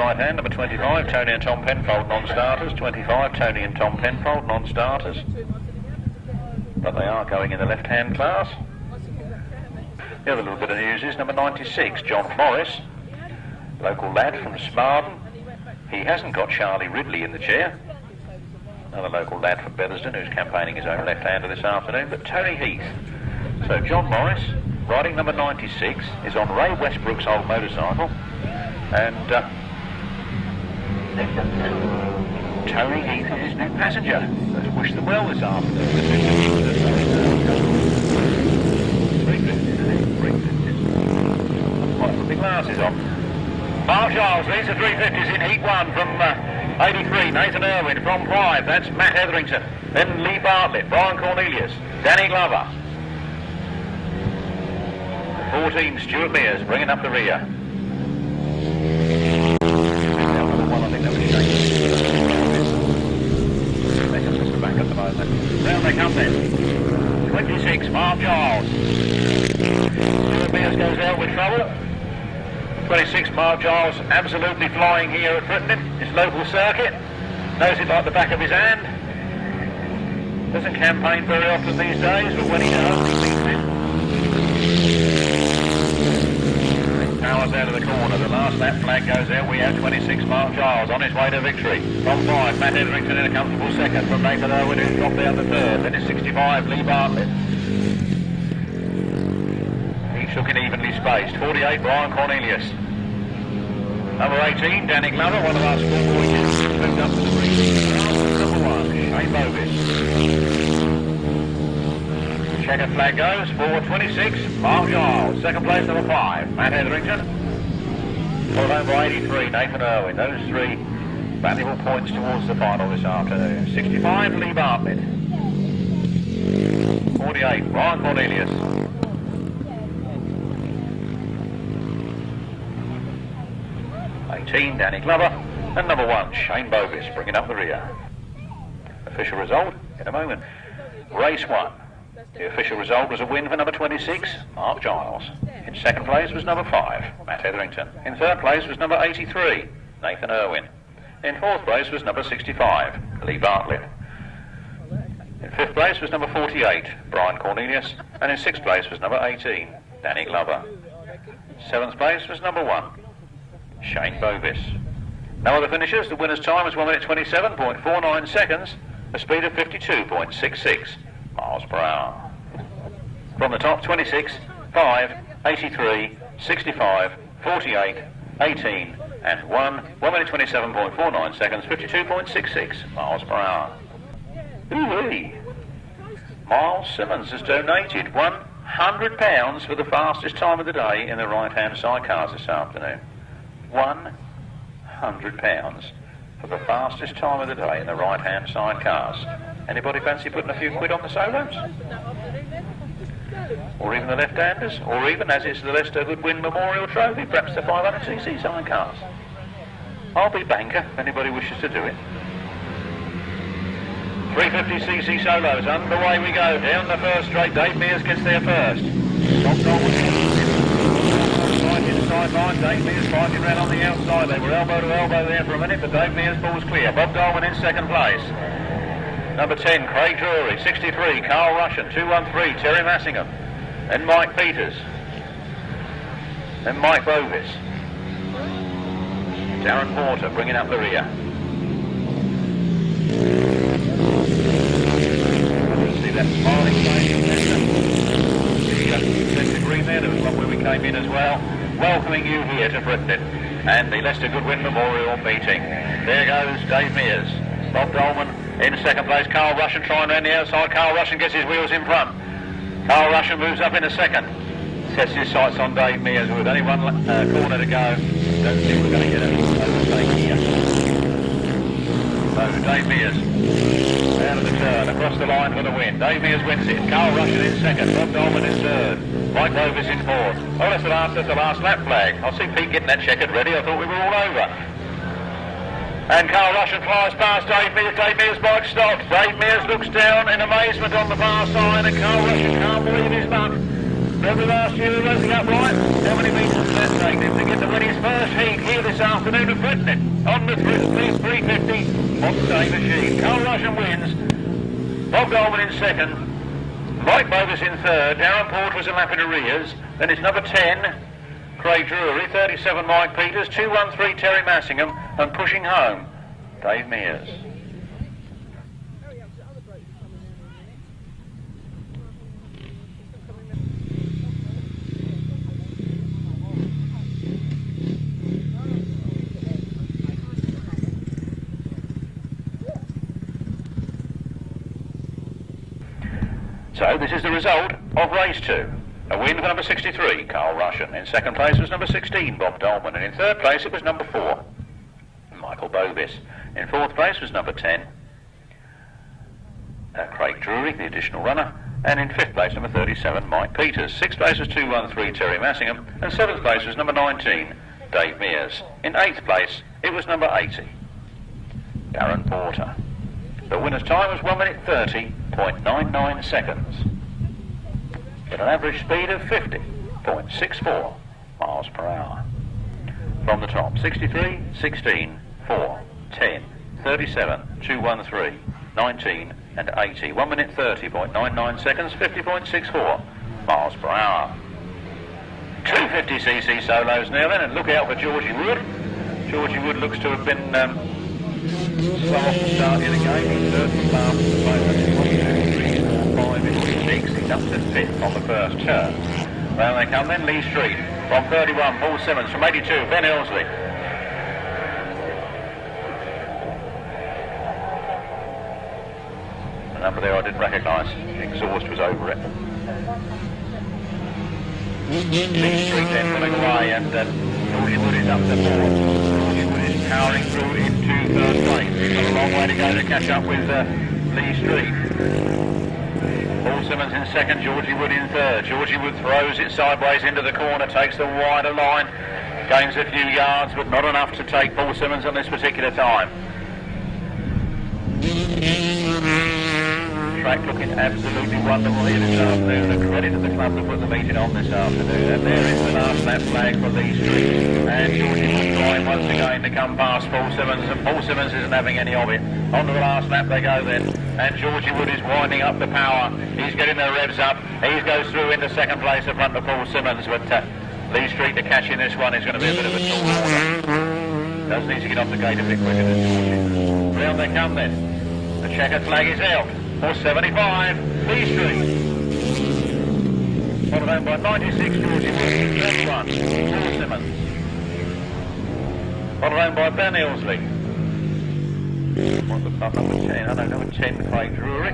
right hand, number 25, Tony and Tom Penfold, non-starters. 25, Tony and Tom Penfold, non-starters. But they are going in the left-hand class. The other little bit of news is number 96, John Morris, local lad from Smarden. He hasn't got Charlie Ridley in the chair. Another local lad from Bethersden who's campaigning his own left-hander this afternoon, but Tony Heath. So John Morris, riding number 96, is on Ray Westbrook's old motorcycle, and Tony Heath is his new passenger. Let's wish them well this afternoon. Quite put the glasses on. Mark Giles leads the 350s in Heat 1 from 83, Nathan Irwin from 5, that's Matt Etherington. Then Lee Bartlett, Brian Cornelius, Danny Glover. 14, Stuart Mears bringing up the rear. Round they come then. 26, Mark Giles. Stuart Mears goes out with trouble. 26, Mark Giles, absolutely flying here at Frittenden, his local circuit. Knows it like the back of his hand. Doesn't campaign very often these days, but when he does, he beats it. Powers out of the corner. The last lap flag goes out. We have 26, Mark Giles on his way to victory. From 5, Matt Etherington in a comfortable second from Nathan Irwin, who's dropped out the third. Then it's 65, Lee Bartlett. Each looking evenly spaced. 48, Brian Cornelius. Number 18, Danny Glover, one of our schoolboy kids, moved up to the breeze. Number 1, Shane Bovis. Checker flag goes for 26, Mark Giles. Second place, number 5, Matt Etherington. Followed on by 83, Nathan Irwin. Those three valuable points towards the final this afternoon. 65, Lee Bartlett. 48, Brian Cornelius. 18, Danny Glover, and number 1, Shane Bovis, bringing up the rear. Official result in a moment. Race 1. The official result was a win for number 26, Mark Giles. In second place was number 5, Matt Etherington. In third place was number 83, Nathan Irwin. In fourth place was number 65, Lee Bartlett. In fifth place was number 48, Brian Cornelius. And in sixth place was number 18, Danny Glover. Seventh place was number 1, Shane Bovis. No other finishers. The winner's time was 1 minute 27.49 seconds, a speed of 52.66 miles per hour. From the top, 26, 5, 83, 65, 48, 18 and 1 minute 27.49 seconds, 52.66 miles per hour. Ooh-wee. Myles Simmons has donated £100 for the fastest time of the day in the right-hand sidecars this afternoon. £100 for the fastest time of the day in the right-hand sidecars. Anybody fancy putting a few quid on the solos? Or even the left-handers? Or even, as it's the Lester Goodwin Memorial Trophy, perhaps the 500cc sidecars? I'll be banker if anybody wishes to do it. 350cc solos, underway we go. Down the first straight, Dave Mears gets there first. Inside line, Dave Mears fighting around on the outside. They were elbow to elbow there for a minute, but Dave Mears balls clear. Bob Dolman in second place. Number 10, Craig Drury. 63, Carl Russian. 213, Terry Massingham. Then Mike Peters. Then Mike Bovis. Darren Porter bringing up the rear. See that smiling face in the centre green there. There was one where we came in as well. Welcoming you here to Frittenden and the Lester Goodwin Memorial meeting. There goes Dave Mears. Bob Dolman in second place. Carl Russian trying around the outside. Carl Russian gets his wheels in front. Carl Russian moves up in a second. Sets his sights on Dave Mears with only one corner to go. Don't think we're going to get an overtake here. So Dave Mears out of the turn, across the line for the win. Dave Mears wins it. Carl Russian in second. Bob Dolman in third. Mike Bovis in fourth. Oh, that's the last lap flag. I see Pete getting that checkered ready. I thought we were all over. And Carl Russian flies past Dave Mears. Dave Mears' bike stops. Dave Mears looks down in amazement on the far side, and Carl Russian can't believe his luck. Remember last year racing upright? How many metres does that take him to get to win his first heat here this afternoon at Frittenden? On the 350 on the day machine. Carl Russian wins. Bob Dolman in second. Mike Bovis in third. Darren Port was a lap in arrears. Then it's number 10, Craig Drury. 37, Mike Peters. 213, Terry Massingham. And pushing home, Dave Mears. So this is the result of race 2. A win for number 63, Carl Russian. In second place was number 16, Bob Dolman. And in third place it was number 4, Michael Bovis. In fourth place was number 10, Craig Drury, the additional runner. And in fifth place, number 37, Mike Peters. Sixth place was 213, Terry Massingham. And seventh place was number 19, Dave Mears. In eighth place, it was number 80, Darren Porter. The winner's time was 1 minute 30.99 seconds. At an average speed of 50.64 miles per hour. From the top, 63, 16, 4, 10, 37, 213, 19 and 80. 1 minute 30.99 seconds, 50.64 miles per hour. 250cc solos now then, and look out for Georgie Wood. Georgie Wood looks to have been slow off the start of the game. He's certainly fast at the moment. 1, 2, 3, 4, 5, 6. He's up to 5th on the first turn. Well, they come then, Lee Street. From 31, Paul Simmons. From 82, Ben Ilsley. The number there I didn't recognise. The exhaust was over it. Lee Street then pulling away, and Georgie Wood is up to 4th. Georgie Wood is powering through into third place. He's got a long way to go to catch up with Lee Street. Paul Simmons in second, Georgie Wood in third. Georgie Wood throws it sideways into the corner, takes the wider line, gains a few yards, but not enough to take Paul Simmons on this particular time. Track looking absolutely wonderful here this afternoon. A credit to the club to put the meeting on this afternoon. And there is the last lap flag for Lee Street. And Georgie Wood trying once again to come past Paul Simmons, and Paul Simmons isn't having any of it. On to the last lap they go then. And Georgie Wood is winding up the power. He's getting the revs up. He goes through into second place in front of Paul Simmons. But Lee Street to catch in this one is going to be a bit of a tall order. Does need to get off the gate a bit quicker than Georgie. Round they come then. The checkered flag is out. For 75, Lee Street. Followed home by 96, Georgie Wood. 31, Paul Simmons. Followed home by Ben Ilsley. What's the pup number 10? I know, number 10, Craig Drury.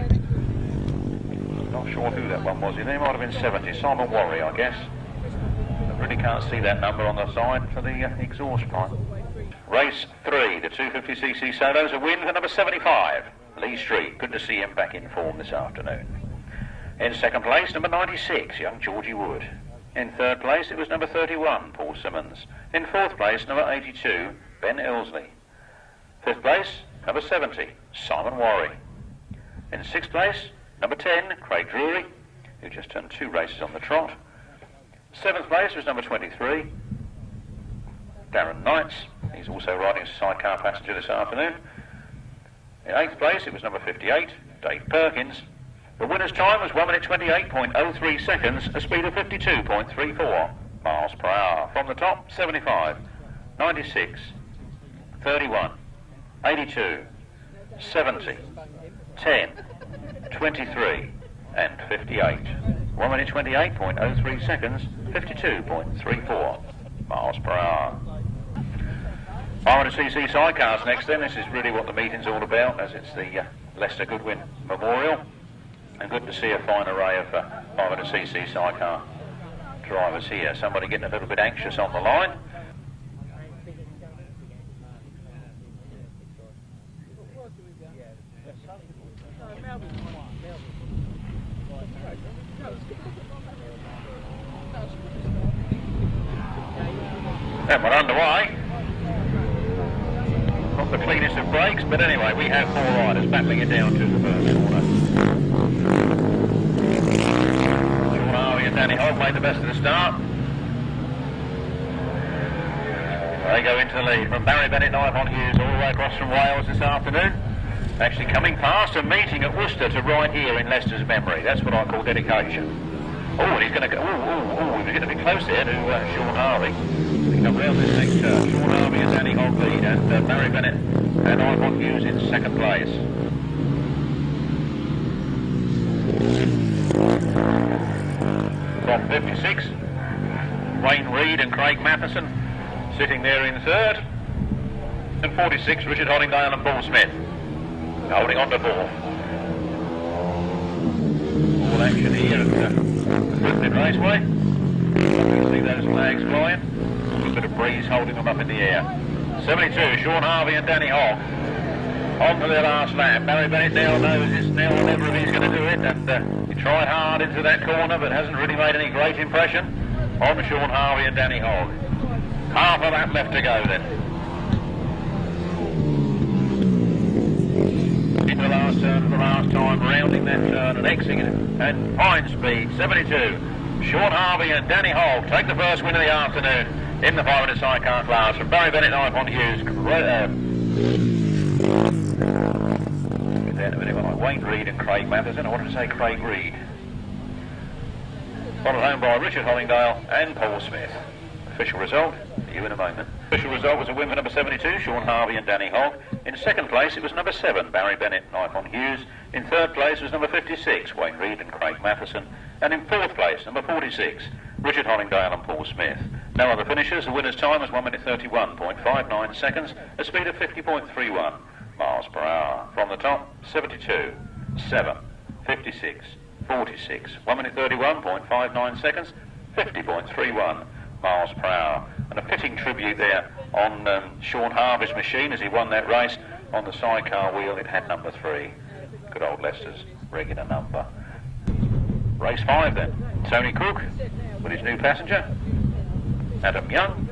Not sure who that one was in there. Might have been 70. Simon Worry, I guess. I really can't see that number on the side for the exhaust pipe. Race 3, the 250cc solos. A win for number 75. Lee Street, good to see him back in form this afternoon. In second place, number 96, young Georgie Wood. In third place, it was number 31, Paul Simmons. In fourth place, number 82, Ben Ilsley. Fifth place, number 70, Simon Worry. In sixth place, number 10, Craig Drury, who just turned 2 races on the trot. Seventh place was number 23, Darren Knights. He's also riding as a sidecar passenger this afternoon. In 8th place, it was number 58, Dave Perkins. The winner's time was 1 minute 28.03 seconds, a speed of 52.34 miles per hour. From the top, 75, 96, 31, 82, 70, 10, 23 and 58. 1 minute 28.03 seconds, 52.34 miles per hour. 500cc sidecars next then. This is really what the meeting's all about, as it's the Lester Goodwin Memorial. And good to see a fine array of 500cc sidecar drivers here. Somebody getting a little bit anxious on the line. And we're underway. Not the cleanest of breaks, but anyway, we have 4 riders battling it down to the first corner. Shaun Harvey and Danny Hogg made the best of the start. They go into the lead from Barrie Bennett, knife on Hughes, all the way across from Wales this afternoon. Actually coming past a meeting at Worcester to right here in Lester's memory. That's what I call dedication. Oh, and he's going to go, he's getting a bit close there to Shaun Harvey. He come round this next turn. Shaun Harvey and Danny Hogg lead, and Barrie Bennett and knife on Hughes in second place. From 56, Wayne Reid and Craig Mathison sitting there in third. And 46, Richard Hollingdale and Paul Smith holding on to fourth. All action here at Frittenden Raceway. You can see those flags flying. A little bit of breeze holding them up in the air. 72, Shaun Harvey and Danny Hogg on to their last lap. Barrie Bennett now knows it's now or never if he's going to do it, and he tried hard into that corner but hasn't really made any great impression on Shaun Harvey and Danny Hogg. Half a lap left to go then. Into the last turn for the last time, rounding that turn and exiting it at fine speed. 72, Shaun Harvey and Danny Hogg take the first win of the afternoon in the 500 sidecar class from Barrie Bennett, knife on Hughes. Wayne Reid and Craig Mathison. I wanted to say Craig Reid. Followed home by Richard Hollingdale and Paul Smith. Official result, you in a moment. Official result was a win for number 72, Shaun Harvey and Danny Hogg. In second place it was number 7, Barrie Bennett, knife on Hughes. In third place was number 56, Wayne Reid and Craig Mathison. And in fourth place, number 46, Richard Hollingdale and Paul Smith. No other finishers. The winner's time was 1 minute 31.59 seconds, a speed of 50.31 miles per hour. From the top, 72, 7, 56, 46, 1 minute 31.59 seconds, 50.31 miles per hour. And a fitting tribute there on Shaun Harvey's machine as he won that race. On the sidecar wheel it had number 3. Good old Lester's regular number. Race 5 then. Tony Cook with his new passenger, Adam Young.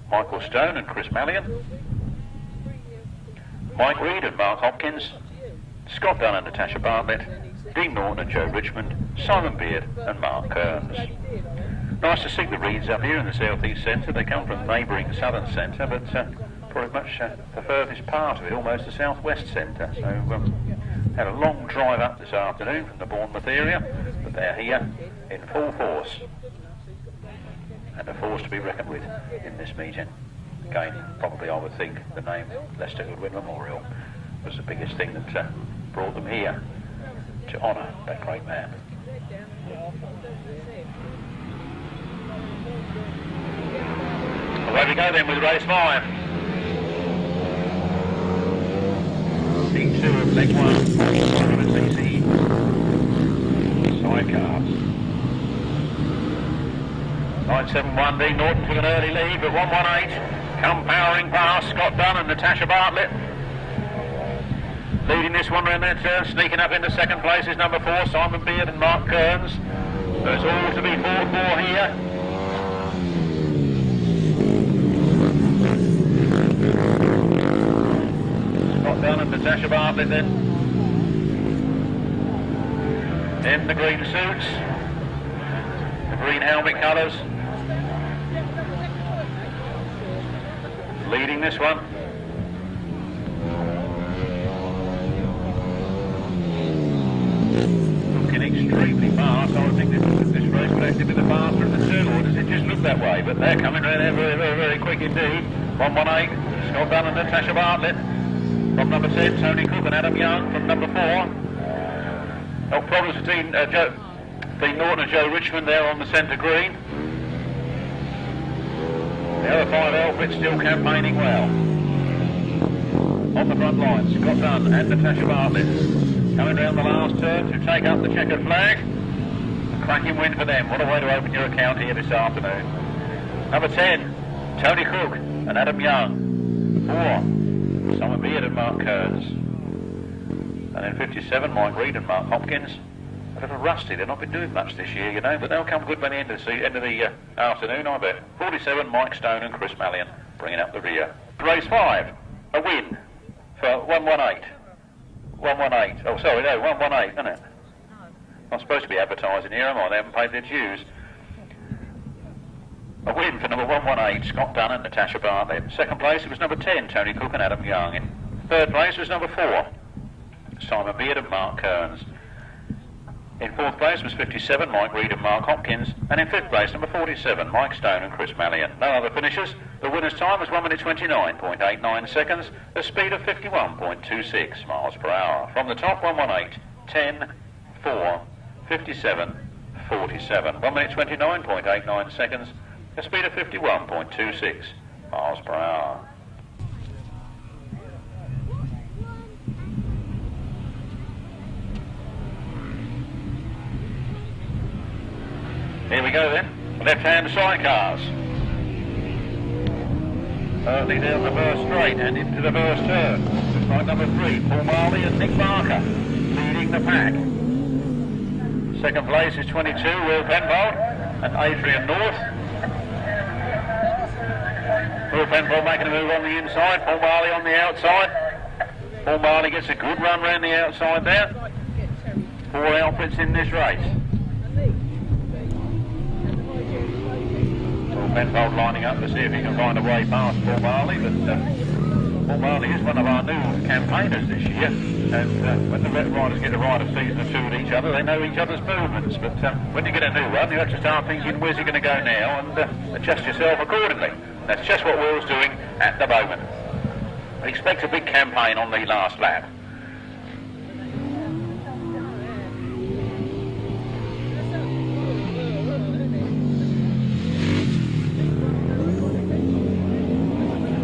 Michael Stone and Chris Mallion. Mike Reid and Mark Hopkins. Scott Dunn and Natasha Bartlett. Dean Norton and Joe Richmond. Simon Beard and Mark Kerns. Nice to see the Reeds up here in the southeast centre. They come from neighbouring southern centre, but pretty much the furthest part of it, almost the southwest centre. So had a long drive up this afternoon from the Bournemouth area, but they're here in full force. And a force to be reckoned with in this meeting. Again, probably I would think the name Lester Goodwin Memorial was the biggest thing that brought them here to honour that great man. Away we go then with race 5. Seat 2 of leg 1, 100cc Sidecars. 971 Dean Norton took an early lead, but 118 come powering past Scott Dunn and Natasha Bartlett. Leading this one round that turn, sneaking up into second place is number 4, Simon Beard and Mark Kerns. There's all to be fought for here. Scott Dunn and Natasha Bartlett then. In the green suits, the green helmet colours. Leading this one. Looking extremely fast. I would think this race would actually be the faster of the two, or does it just look that way? But they're coming around there very, very, very quick indeed. 118, Scott Dunn and Natasha Bartlett. From number 10, Tony Cook and Adam Young. From number 4, no problems between Dean Norton and Joe Richmond there on the centre green. The other 5 outfits still campaigning well. On the front line, Scott Dunn and Natasha Bartlett coming round the last turn to take up the checkered flag. A cracking win for them. What a way to open your account here this afternoon. Number 10, Tony Cook and Adam Young. 4, Simon Beard and Mark Kerns. And then 57, Mike Reid and Mark Hopkins. A little rusty, they've not been doing much this year, you know, but they'll come good by the end of the afternoon, I bet. 47, Mike Stone and Chris Mallion bringing up the rear. Race 5, a win for 118. 118. Oh, sorry, no, 118, isn't it? I'm supposed to be advertising here, am I? They haven't paid their dues. A win for number 118, Scott Dunn and Natasha Bartlett. Second place, it was number 10, Tony Cook and Adam Young. In third place was number 4, Simon Beard and Mark Kerns. In fourth place was 57, Mike Reed and Mark Hopkins. And in fifth place, number 47, Mike Stone and Chris Mallion. No other finishers. The winner's time was 1 minute 29.89 seconds, a speed of 51.26 miles per hour. From the top, 118, 10, 4, 57, 47. 1 minute 29.89 seconds, a speed of 51.26 miles per hour. Here we go then, left-hand sidecars. Early down the first straight and into the first turn. Looks like number 3, Paul Marley and Nick Barker leading the pack. Second place is 22, Will Penfold and Adrian North. Will Penfold making a move on the inside, Paul Marley on the outside. Paul Marley gets a good run round the outside there. 4 outfits in this race. Penfold lining up to see if he can find a way past Paul Marley, but Paul Marley is one of our new campaigners this year, and when the riders get a ride of season or two with each other, they know each other's movements, but when you get a new one, you have to start thinking, where's he going to go now, and adjust yourself accordingly. That's just what Will's doing at the moment. We expect a big campaign on the last lap.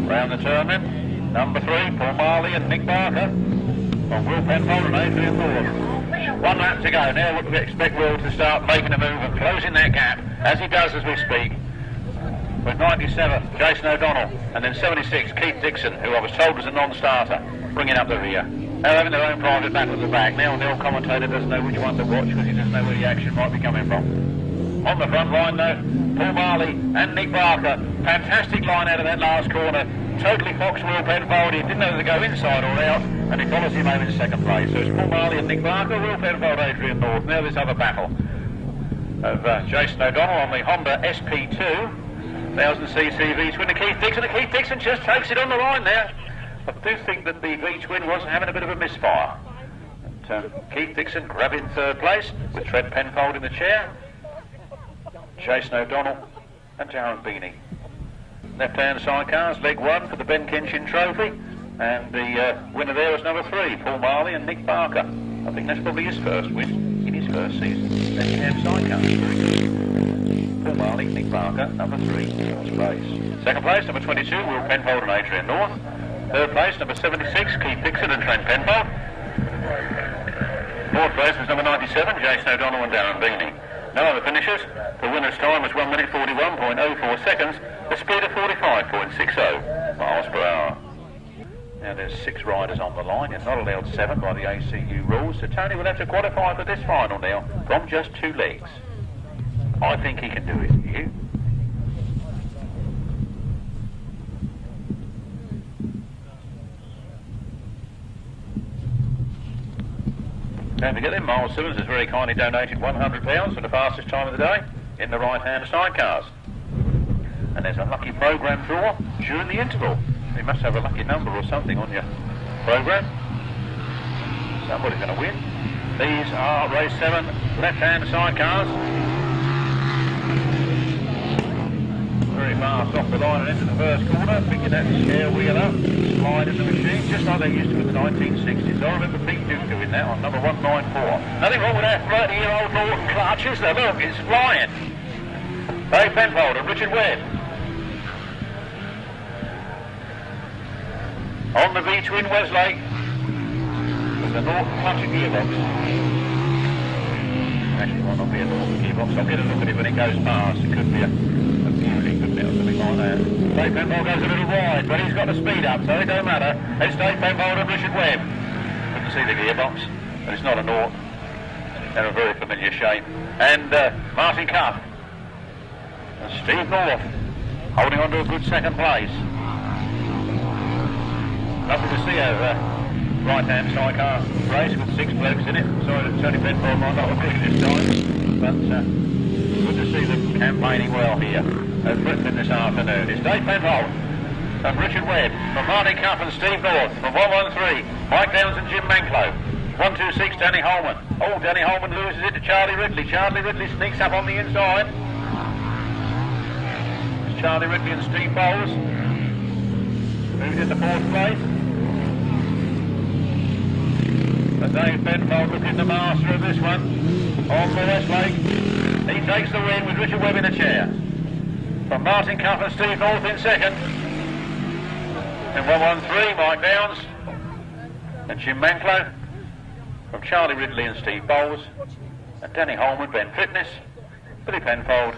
Round the turn then, number 3, Paul Marley and Nick Barker, on Will Penfold and Adrian Norton. 1 lap to go. Now we expect Will to start making a move and closing that gap, as he does as we speak, with 97, Jason O'Donnell, and then 76, Keith Dixon, who I was told was a non-starter, bringing up the rear. They're having their own private battle at the back. Now the old commentator doesn't know which one to watch because he doesn't know where the action might be coming from. On the front line though, Paul Marley and Nick Barker. Fantastic line out of that last corner. Totally foxed Will Penfold. He didn't know whether to go inside or out, and he follows him home in second place. So it's Paul Marley and Nick Barker, Will Penfold, Adrian North. Now this other battle of Jason O'Donnell on the Honda SP2 1000cc V-twin to Keith Dixon. And Keith Dixon just takes it on the line there. I do think that the V-twin was having a bit of a misfire. But, Keith Dixon grabbing third place with Trent Penfold in the chair. Jason O'Donnell and Darren Beanie. Left-hand sidecars, leg 1 for the Ben Kenshin Trophy, and the winner there was number 3, Paul Marley and Nick Barker. I think that's probably his first win in his first season. Left-hand sidecars, very good. Paul Marley, Nick Barker, number 3, first place. Second place, number 22, Will Penfold and Adrian North. Third place, number 76, Keith Dixon and Trent Penfold. Fourth place was number 97, Jason O'Donnell and Darren Beanie. No other finishers. The winner's time was 1 minute 41.04 seconds, a speed of 45.60 miles per hour. Now there's 6 riders on the line. You're not allowed 7 by the ACU rules, so Tony will have to qualify for this final now from just 2 legs. I think he can do it. You? Don't forget them, Myles Simmons has very kindly donated £100 for the fastest time of the day in the right-hand sidecars. And there's a lucky programme draw during the interval. You must have a lucky number or something on your programme. Somebody's going to win. These are race 7 left-hand sidecars. Very fast off the line and into the first corner, picking that scare wheel up, slide in the machine, just like they used to in the 1960s. I remember Pete Duke doing that on number 194. Nothing wrong with that 30-year-old Norton clutches. The look is flying. Dave Penfold and Richard Webb. On the V-twin Wesley with the Norton clutching gearbox. Actually, it might not be a Norton gearbox. I'll get a look at it when it goes past. It could be a Beauty, couldn't it, or something like that. Dave Penfold goes a little wide, but he's got the speed up, so it don't matter. It's Dave Penfold and Richard Webb. Couldn't see the gearbox, but it's not a Norton. They're a very familiar shape. And Martin Cuff and Steve North holding on to a good second place. Lovely to see how right-hand sidecar race with 6 blokes in it. Sorry that Tony Penfold might not agree this time, but good to see them campaigning well here at Frittenden this afternoon. It's Dave Penfold and Richard Webb from Marley Cup and Steve North from 113, Mike Downs and Jim Manklow. 126, Danny Holman. Oh, Danny Holman loses it to Charlie Ridley. Charlie Ridley sneaks up on the inside. It's Charlie Ridley and Steve Bowles. Moves into 4th place. But Dave Penfold looking the master of this one. On the Westlake. He takes the win with Richard Webb in a chair. From Martin Cuff and Steve North in 2nd. In 113, Mike Downs and Jim Manklow. From Charlie Ridley and Steve Bowles, and Danny Holman, Ben Fitness, Billy Penfold,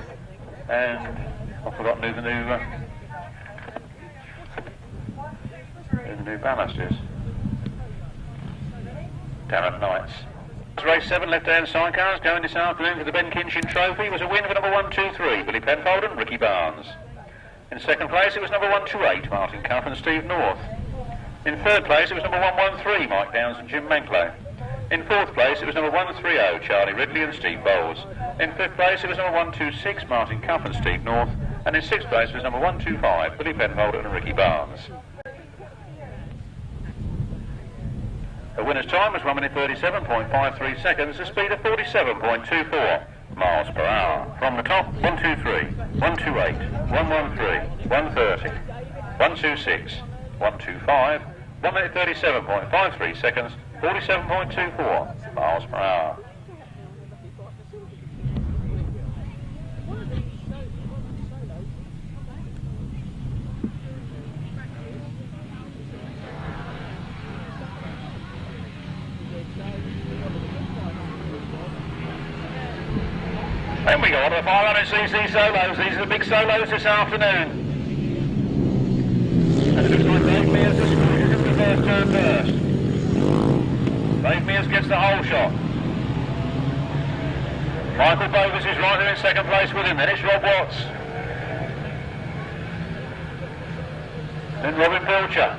and I've forgotten who the new ballast is. Darren Knights. Race 7 left-hand sidecars going this afternoon for the Ben Kinchin Trophy was a win for number 123, Billy Penfold and Ricky Barnes. In 2nd place it was number 128, Martin Cuff and Steve North. In 3rd place it was number 113, Mike Downs and Jim Manklow. In 4th place, it was number 130, Charlie Ridley and Steve Bowles. In 5th place, it was number 126, Martin Cuff and Steve North. And in 6th place was number 125, Billy Penfold and Ricky Barnes. The winner's time was 1 minute 37.53 seconds, a speed of 47.24 miles per hour. From the top, 123, 128, 113, 130, 126, 125, 1 minute 37.53 seconds, 47.24 miles per hour. Then we go on to the 500cc solos. These are the big solos this afternoon. And it looks like Dave Mears has squeezed in the first turn first. Dave Mears gets the whole shot. Michael Bovis is right there in 2nd place with him. Then it's Rob Watts. Then Robin Pilcher.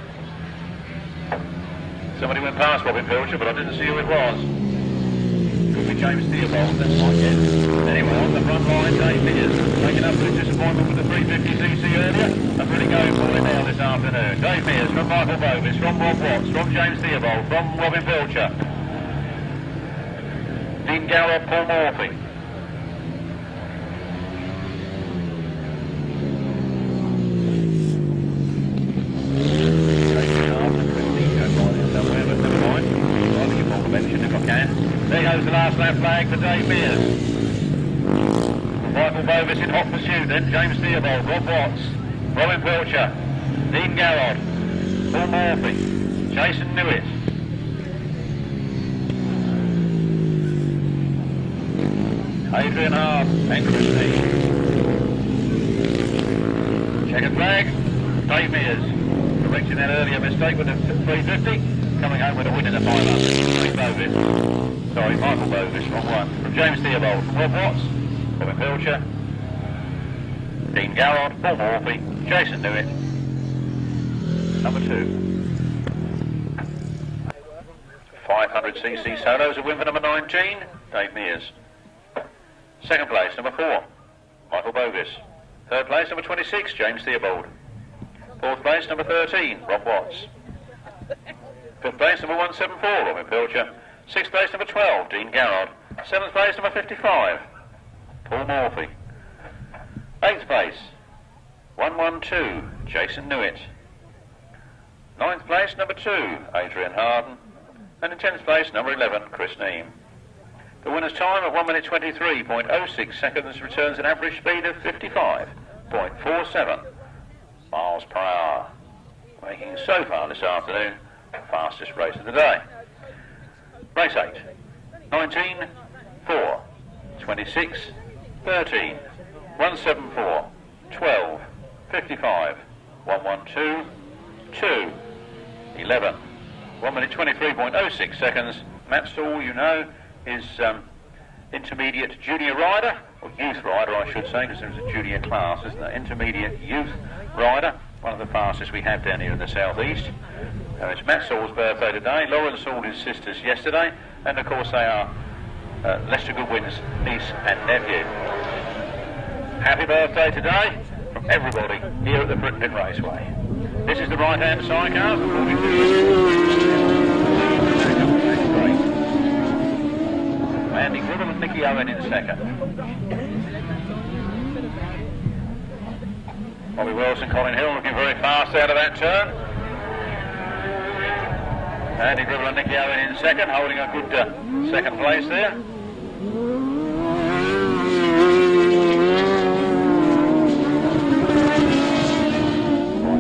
Somebody went past Robin Pilcher, but I didn't see who it was. Could be James Theobald, that might get. Anyway, on the front line, Dave Mears making up for his disappointment with the 350cc earlier and really going for it now this afternoon. Dave Mears from Michael Bovis, from Rob Watts, from James Theobald, from Robin Pilcher. Dean Garrett, Paul Marley. There goes the last lap flag for Dave Mears. Michael Bovis in hot pursuit, then James Theobald, Rob Watts, Robin Pilcher, Dean Garrod, Paul Marley, Jason Newitt. Adrian Hart and Christine. Checkered flag, Dave Mears. Correcting that earlier mistake with the 350. Coming home with a win in the 500. Bovis. Sorry, Michael Bovis, wrong one. From James Theobald, from Rob Watts, Robin Pilcher, Dean Garrod, Paul Morphy, Jason Newitt. Number 2. 500cc solos, a win for number 19, Dave Mears. 2nd place, number 4, Michael Bovis. 3rd place, number 26, James Theobald. 4th place, number 13, Rob Watts. 5th place, number 174, Robin Pilcher. 6th place, number 12, Dean Garrod. 7th place, number 55, Paul Morphy. 8th place, 112, Jason Newitt. 9th place, number 2, Adrian Harden. And in 10th place, number 11, Chris Neame. The winner's time of 1 minute 23.06 seconds returns an average speed of 55.47 miles per hour, making so far this afternoon the fastest race of the day. Race 8, 19, 4, 26, 13, 174, 12, 55, 112, 2, 11, 1 minute 23.06 seconds. Matt Stall, you know, is intermediate junior rider, or youth rider I should say, because there's a junior class, isn't there? Intermediate youth rider, one of the fastest we have down here in the southeast. It's Matt Saul's birthday today. Lauren Saul, his sisters, yesterday, and of course they are Lester Goodwin's niece and nephew. Happy birthday today from everybody here at the Frittenden Raceway. This is the right-hand sidecar. Andy Gribble and Nicky Owen in second. Bobby Wilson, Colin Hill looking very fast out of that turn. Andy Gribble and Nicky Owen in second, holding a good second place there.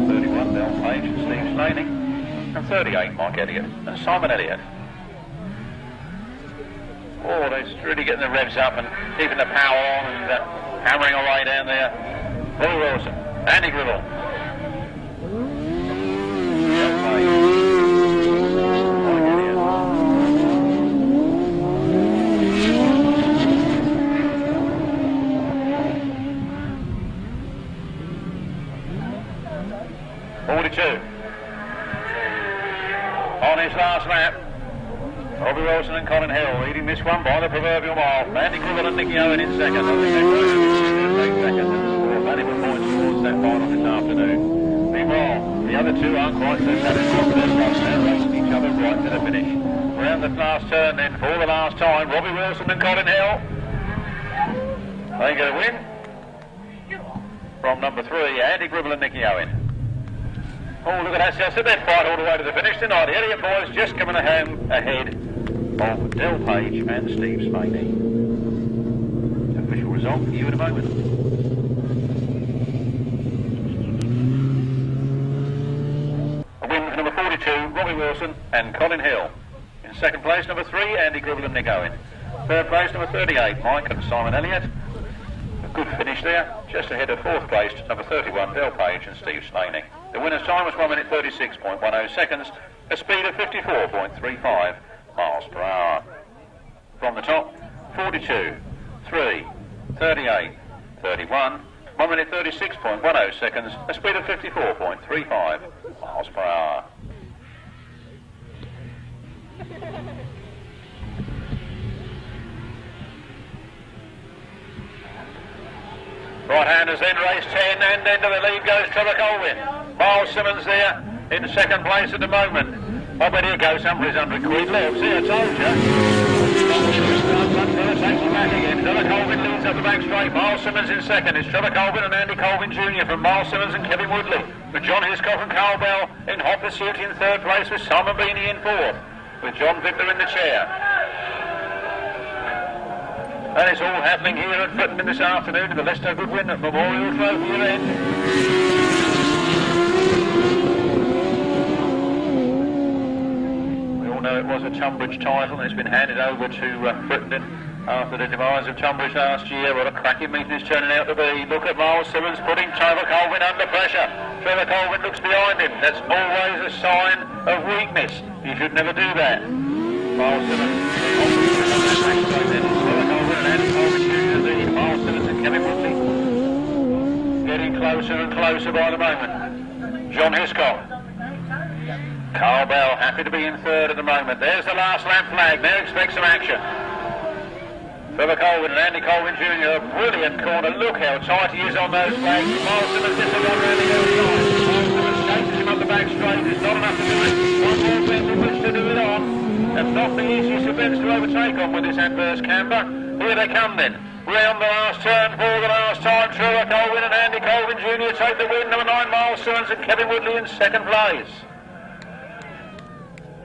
31, Del Page and Steve Slaney. And 38, Mike Elliott and Simon Elliott. Oh, they're really getting the revs up and keeping the power on and hammering away down there. Bobby Wilson, Andy Gribble. Del Page. 42. On his last lap, Bobby Wilson and Colin Hill leading this one by the proverbial mile. Andy Gribble and Nicky Owen in second. I think they're going to take second and valuable points towards that final this afternoon. Meanwhile, the other two aren't quite so satisfied with their runs. They're racing each other right to the finish. Round the last turn then for the last time, Bobby Wilson and Colin Hill. They get a win from number 3, Andy Gribble and Nicky Owen. Oh, look at that, so they fight all the way to the finish tonight. The Elliott boys just coming ahead of Del Page and Steve Slaney. Official result for you in a moment. A win for number 42, Robbie Wilson and Colin Hill. In second place, number 3, Andy Gribble and Nick Owen. Third place, number 38, Mike and Simon Elliott. A good finish there, just ahead of fourth place, number 31, Del Page and Steve Slaney. The winner's time was 1 minute 36.10 seconds, a speed of 54.35 miles per hour. From the top, 42, 3, 38, 31, 1 minute 36.10 seconds, a speed of 54.35 miles per hour. Right-handers then race 10 and into the lead goes Trevor Colwyn. Myles Simmons there in second place at the moment. I bet here goes somebody's 100 quid left. See, I told you. Takes him back again. Trevor Colwyn leads up the back straight. Myles Simmons in second. It's Trevor Colwyn and Andy Colwyn Jr. from Myles Simmons and Kevin Woodley. With John Hiscock and Carl Bell in hot pursuit in third place with Simon Beanie in fourth. With John Vittler in the chair. And it's all happening here at Frittenden this afternoon at the Lester Goodwin Memorial Trophy event. We all know it was a Tunbridge title and it's been handed over to Frittenden after the demise of Tunbridge last year. What a cracking meeting it's turning out to be. Look at Myles Simmons putting Trevor Colwyn under pressure. Trevor Colwyn looks behind him. That's always a sign of weakness. You should never do that. Myles Simmons. Myles Simmons and Kevin Woodley getting closer and closer by the moment. John Hiscock. Carl Bell happy to be in third at the moment. There's the last lap flag. Now expect some action. Trevor Colwyn and Andy Colwyn Jr. A brilliant corner. Look how tight he is on those flags. Myles Simmons just a run around the outside. Myles Simmons chases him up the back straight. It's not enough to do it. One more bend in which to do it on. And not the easiest of bends to overtake on with this adverse camber. Here they come then. Round the last turn for the last time. Trevor Colwyn and Andy Colwyn Jr. take the win. Number 9, Myles Simmons and Kevin Woodley in second place.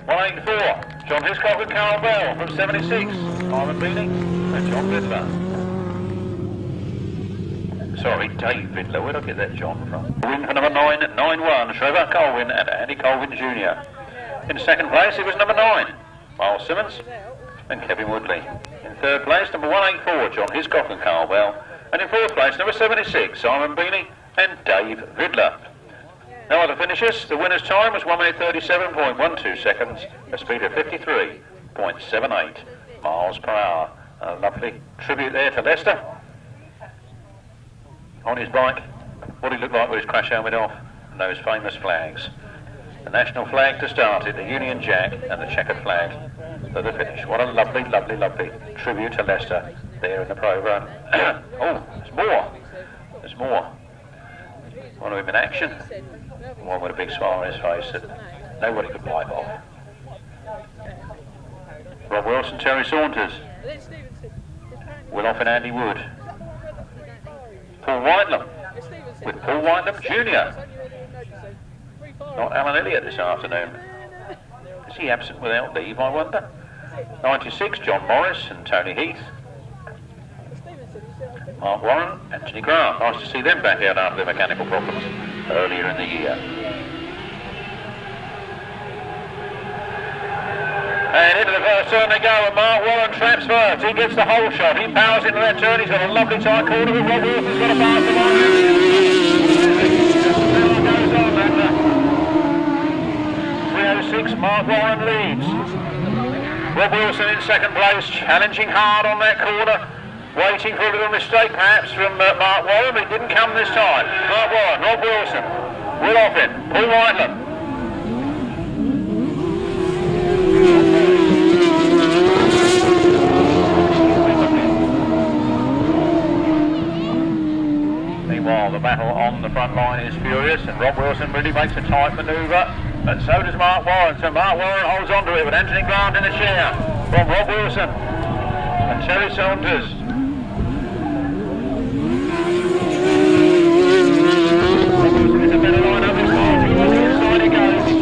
184, John Hiscock and Carl Bell from 76. Simon Beanie and John Vittler. Sorry, Dave Vittler. Where'd I get that John from? Win for number 9, 9-1, Trevor Colwyn and Andy Colwyn Jr. In second place, it was number 9, Myles Simmons and Kevin Woodley. In third place, number 184, John Hiscock and Carl Bell. And in fourth place, number 76, Simon Beanie and Dave Vittler. No other finishers. The winner's time was 1 minute 37.12 seconds, a speed of 53.78 miles per hour. A lovely tribute there to Lester. On his bike, what he looked like with his crash helmet off, those famous flags. The national flag to start it, the Union Jack, and the checkered flag for the finish. What a lovely, lovely, lovely tribute to Lester there in the programme. Oh, there's more. There's more. One of him in action. One with a big smile on his face that nobody could wipe off. Rob Wilson, Terry Saunders. Will off in Andy Wood. Paul Whitelam with Paul Whitelam Jr. Not Alan Elliott this afternoon. Is he absent without leave, I wonder? 96, John Morris and Tony Heath. Mark Warren, Anthony Grant. Nice to see them back out after their mechanical problems earlier in the year. And into the first turn they go, and Mark Warren traps first. He gets the whole shot. He powers into that turn. He's got a lovely tight corner, but Rob Wilson's got a pass the line. Goes on, and 306, Mark Warren leads. Rob Wilson in second place, challenging hard on that corner. Waiting for a little mistake perhaps from Mark Warren, but it didn't come this time. Mark Warren, Rob Wilson, Will Offin, Paul Whitelam. Meanwhile, the battle on the front line is furious, and Rob Wilson really makes a tight manoeuvre, and so does Mark Warren. So Mark Warren holds on to it with Anthony Grant in the chair from Rob Wilson and Terry Saunders.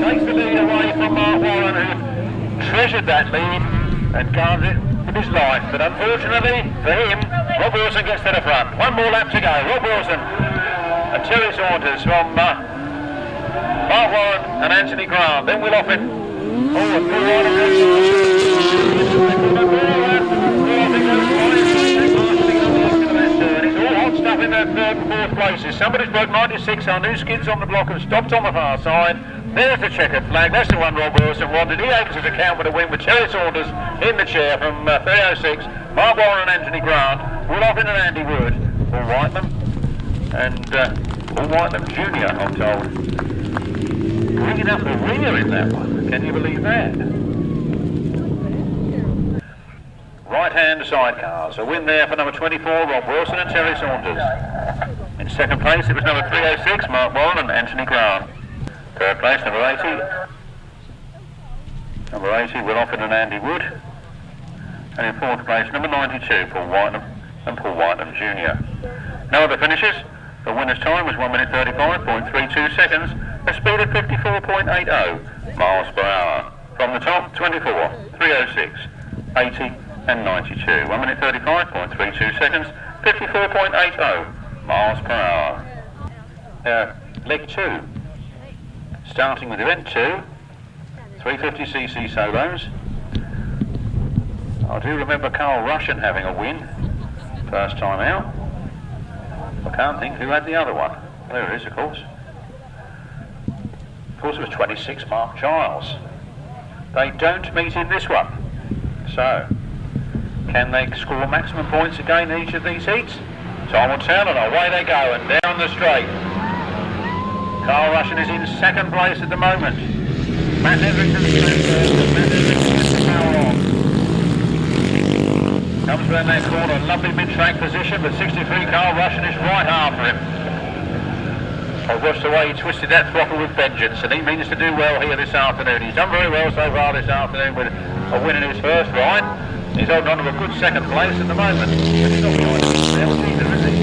Takes the lead away from Mark Warren, who treasured that lead and guards it with his life. But unfortunately for him, Rob Wilson gets to the front. One more lap to go. Rob Wilson and Terry Saunders from Mark Warren and Anthony Grant. Then Will Offin. Oh, and Paul It's all hot stuff in that third and fourth places. Somebody's broke 96 on new skids on the block and stopped on the far side. There's the checkered flag. That's the one Rob Wilson wanted. He opens his account with a win with Terry Saunders in the chair from 306. Mark Warren and Anthony Grant. Will Offin and Andy Wood. Paul Whitelam. And Paul Whitelam Jr., I'm told. Bringing up the rear in that one. Can you believe that? Right-hand sidecars. A win there for number 24, Rob Wilson and Terry Saunders. In second place, it was number 306, Mark Warren and Anthony Grant. Third place, number 80. Number 80, Will Offin and Andy Wood. And in fourth place, number 92, Paul Whitelam and Paul Whitelam Jr. No other finishes. The winner's time was 1 minute 35.32 seconds, a speed of 54.80 miles per hour. From the top, 24, 306, 80 and 92. 1 minute 35.32 seconds, 54.80 miles per hour. Leg 2. Starting with event 2, 350cc solos. I do remember Carl Russian having a win, first time out. I can't think who had the other one. There it is, of course. Of course, it was 26, Mark Giles. They don't meet in this one. So, can they score maximum points again in each of these heats? Time will tell, and away they go, and down the straight. Carl Russian is in second place at the moment. Matt Etherington's Matt Etherington power on. Comes around that corner, lovely mid-track position, but 63 Carl Russian is right after him. I've watched the way he twisted that throttle with vengeance, and he means to do well here this afternoon. He's done very well so far this afternoon with a win in his first ride. He's holding on to a good second place at the moment. But he's not behind else either, is he?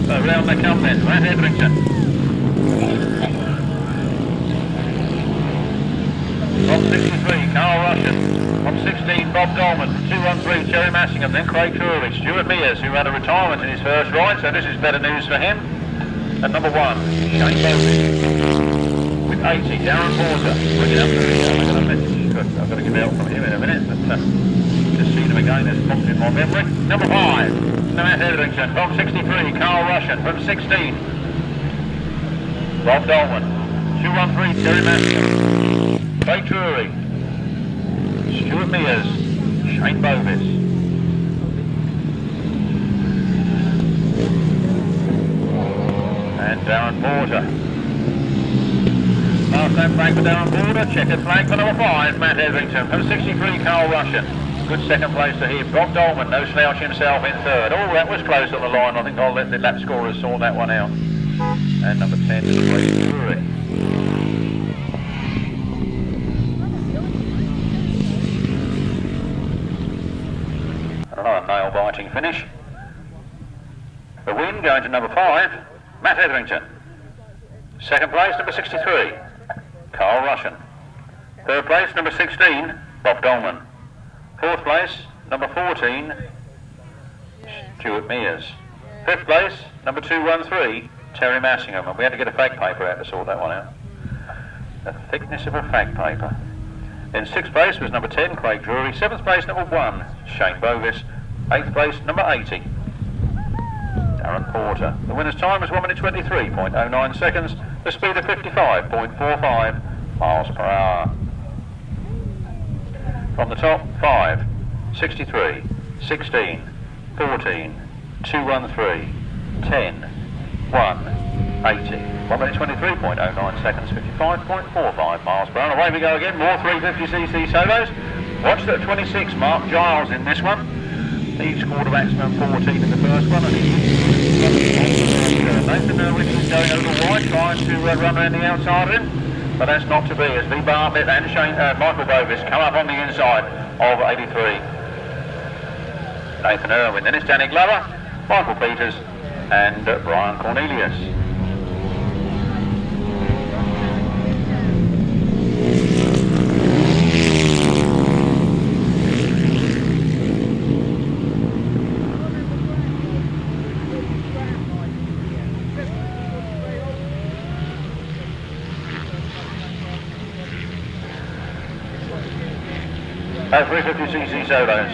So round they come then, Matt Etherington. From 63, Carl Russian. From 16, Bob Dolman. 213, Jerry Massingham. Then Craig Drury. Stuart Mears, who had a retirement in his first ride, so this is better news for him. And number 1, Shaun Harvey. With 80, Darren Porter. Bring it up to the I've got to get out from him in a minute, but just seen him again, has popped in my memory. Number 5, Matt Etherington. From 63, Carl Russian. From 16, Bob Dolman. 213, Jerry Massingham. Craig Drury. Stuart Mears. Shane Bovis. And Darren Porter. Last lap flag for Darren Porter, checkered flag for number 5, Matt Etherington. From 63, Carl Russian. Good second place to him. Bob Dolman, no slouch himself in third. Oh, that was close on the line. I think I'll let the lap scorers sort that one out. And number 10 is Ray Drury. Another nail-biting finish. The win going to number 5, Matt Etherington. Second place, number 63, Carl Russian. Third place, number 16, Bob Dolman. Fourth place, number 14, Stuart Mears. Fifth place, number 213, Terry Massingham. And we had to get a fact paper out to sort that one out. The thickness of a fact paper. In sixth place was number 10, Craig Drury. Seventh place, number 1, Shane Bovis. Eighth place, number 80, Darren Porter. The winner's time was 1 minute 23.09 seconds. The speed of 55.45 miles per hour. From the top, 5, 63, 16, 14, 213, 10, 1, 80. 1 minute 23.09 seconds, 55.45 miles per hour. Away we go again, more 350cc solos. Watch that 26, Mark Giles in this one. He scored a maximum 14 in the first one, and Nathan Irwin is going over wide, trying to run around the outside of him, but that's not to be, as Lee Bartlett and Michael Bovis come up on the inside of 83. Nathan Irwin, then it's Danny Glover, Michael Peters, and Brian Cornelius. Oh, 350cc solos.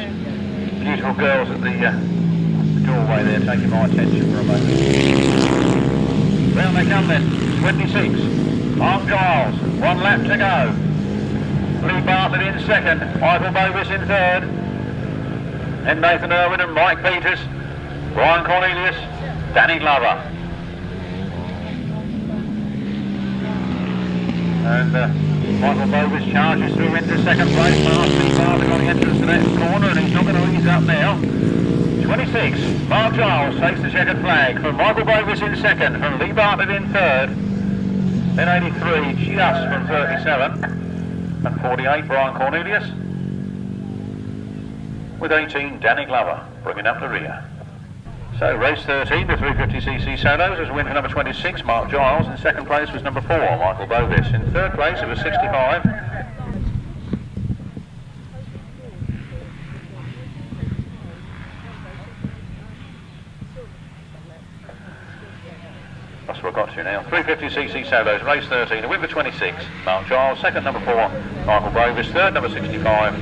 Beautiful girls at the doorway there, taking my attention for a moment. Round they come then, 26. Mark Giles, 1 lap to go. Lee Bartlett in second, Michael Bovis in third. Then Nathan Irwin and Mike Peters, Brian Cornelius, Danny Glover. And Michael Bovis charges through into second place, past Lee Bartlett on the entrance to that corner, and he's not going to ease up now. 26, Mark Giles takes the checkered flag from Michael Bovis in second, from Lee Bartlett in third. Then 83, just from 37, and 48, Brian Cornelius. With 18, Danny Glover bringing up the rear. So race 13, the 350cc solos, was a win for number 26, Mark Giles. In second place was number 4, Michael Bovis. In third place it was 65. That's what I've got to now. 350cc solos, race 13, a win for 26, Mark Giles. Second, number 4, Michael Bovis. Third, number 65.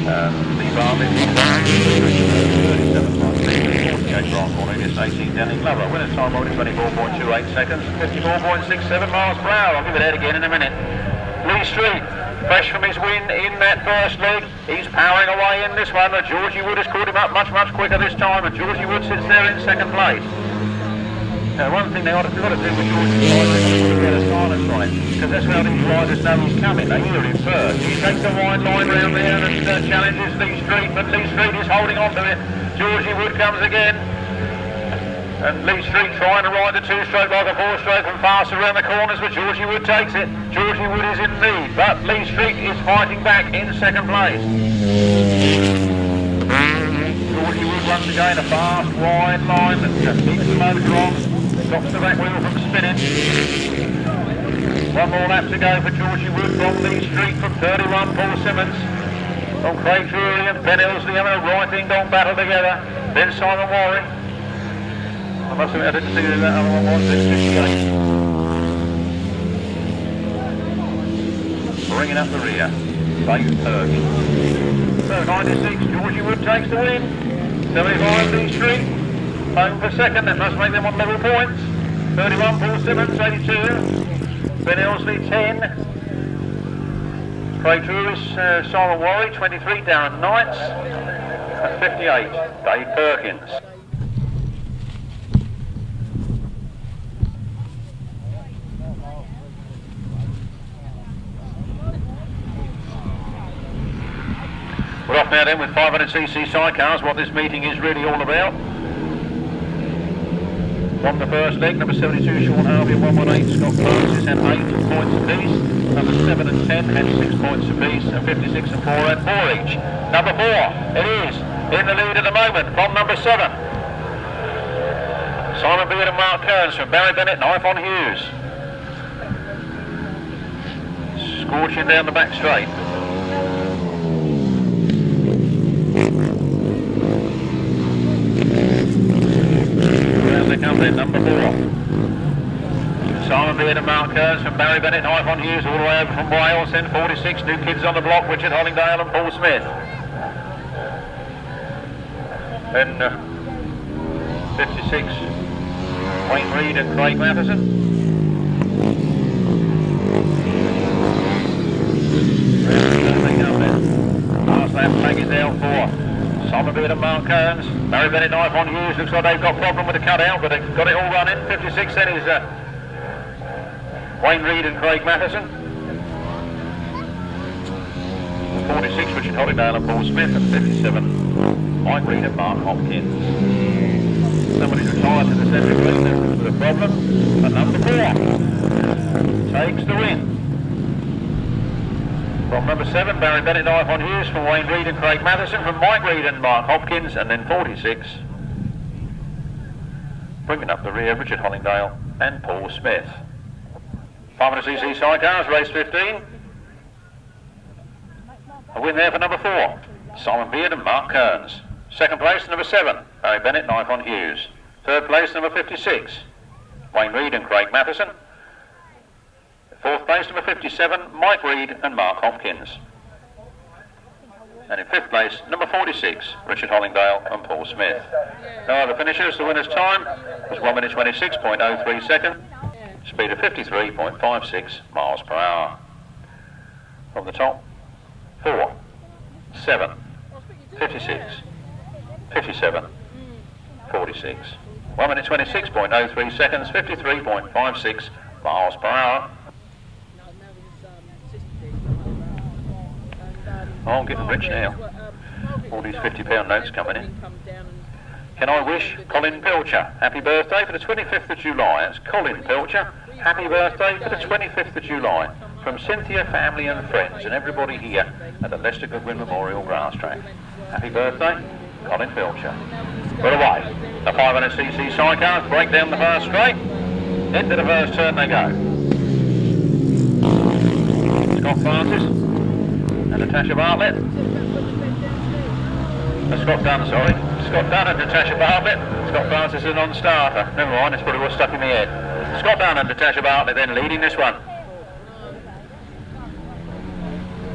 Lee Bartlett, 37 48 Brian Cornelius, 18 Danny Glover. Winner's time only 24.28 seconds, 54.67 miles per hour. I'll give it out again in a minute. Lee Street, fresh from his win in that first leg. He's powering away in this one. Georgie Wood has caught him up much quicker this time, and Georgie Wood sits there in second place. Now, one thing they ought to do with Georgie Wood is get a silence on it, because that's how these riders know he's coming. They hear him first. He takes the wide line round there and challenges Lee Street, but Lee Street is holding on to it. Georgie Wood comes again. And Lee Street trying to ride the 2-stroke like a 4-stroke and fast around the corners, but Georgie Wood takes it. Georgie Wood is in lead, but Lee Street is fighting back in second place. Georgie Wood once again, a fast wide line that just keeps the motor on, stops the back wheel from spinning. One more lap to go for Georgie Wood from Lee Street, from 31, Paul Simmons. From Craig Drury and Ben Elsley having a right ding-dong battle together. Then Simon Warren. I must admit, I didn't see who that other one was. It's 58. Bringing up the rear, Dave Penfold. So 96, Georgie Wood takes the win. 75, Lee Street, home for second. That must make them on level points. 31, Paul Simmons, 82. Ben Elsley, 10. Craig Drury, Simon Warren, 23, Darren Knights. And 58, Dave Perkins. We're off now then with 500cc sidecars, what this meeting is really all about. From the first leg, number 72, Shaun Harvey, 118, Scott Francis had 8 points apiece. Number 7 and 10 had 6 points apiece, and 56 and 4 had 4 each. Number 4, it is in the lead at the moment from number 7. Simon Beard and Mark Kerns from Barrie Bennett, knife on Hughes. Scorching down the back straight. They come then, number 4. Simon Beard and Mark Kerns from Barrie Bennett, knife on Hughes, all the way over from Wales, then 46, new kids on the block, Richard Hollingdale and Paul Smith. Then 56, Wayne Reid and Craig Mathison. They come then. Last lap flag is out for Simon Beard and Mark Kerns. Barrie Bennett, knife on Hughes. Looks like they've got a problem with the cutout, but they've got it all running. 56 then is Wayne Reid and Craig Mathison. 46, Richard Hollingdale and Paul Smith. And 57, Mike Reid and Mark Hopkins. Somebody's retired to the centre with a problem. But number 4 takes the win. From number 7, Barrie Bennett, knife on Hughes, from Wayne Reid and Craig Mathison, from Mike Reid and Mark Hopkins, and then 46, bringing up the rear, Richard Hollingdale and Paul Smith. 500cc sidecars, race 15. A win there for number 4, Simon Beard and Mark Kerns. Second place, number 7, Barrie Bennett, knife on Hughes. Third place, number 56, Wayne Reid and Craig Mathison. Fourth place, number 57, Mike Reid and Mark Hopkins. And in fifth place, number 46, Richard Hollingdale and Paul Smith. No other finishers. The winner's time was 1 minute 26.03 seconds, speed of 53.56 miles per hour. From the top, 4, 7, 56, 57, 46. 1 minute 26.03 seconds, 53.56 miles per hour. Oh, I'm getting rich now. All these £50 notes coming in. Can I wish Colin Pilcher happy birthday for the 25th of July? It's Colin Pilcher. Happy birthday for the 25th of July. From Cynthia, family and friends and everybody here at the Lester Goodwin Memorial Grasstrack. Happy birthday, Colin Pilcher. We're away. The 500cc sidecars break down the fast straight. Into the first turn they go. Scott Francis and Natasha Bartlett. Scott Dunn, sorry. Scott Dunn and Natasha Bartlett. Scott Francis is a non-starter. Never mind, that's probably what's stuck in my head. Scott Dunn and Natasha Bartlett then leading this one.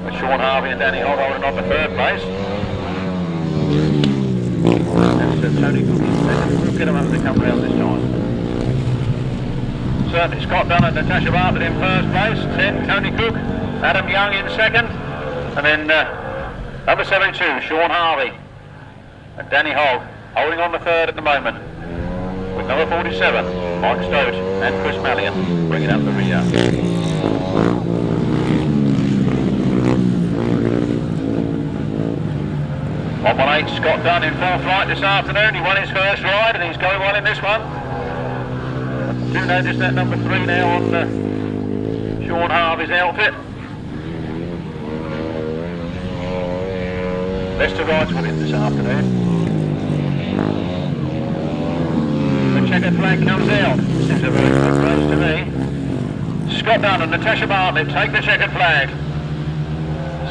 With Shaun Harvey and Danny Hogg holding on to third place. That's Tony Cook in second. We'll get them up as they come round this time. Certainly Scott Dunn and Natasha Bartlett in first place. 10, Tony Cook. Adam Young in second. And then number 72, Shaun Harvey and Danny Hogg holding on the third at the moment. With number 47, Mike Stote and Chris Mallion bringing up the rear. 118, Scott Dunn in full flight this afternoon. He won his first ride and he's going well in this one. Do notice that number 3 now on Shaun Harvey's outfit. Lester rides with him this afternoon. The checkered flag comes out. Seems a very good race to me. Scott Dunn and Natasha Bartlett take the checkered flag.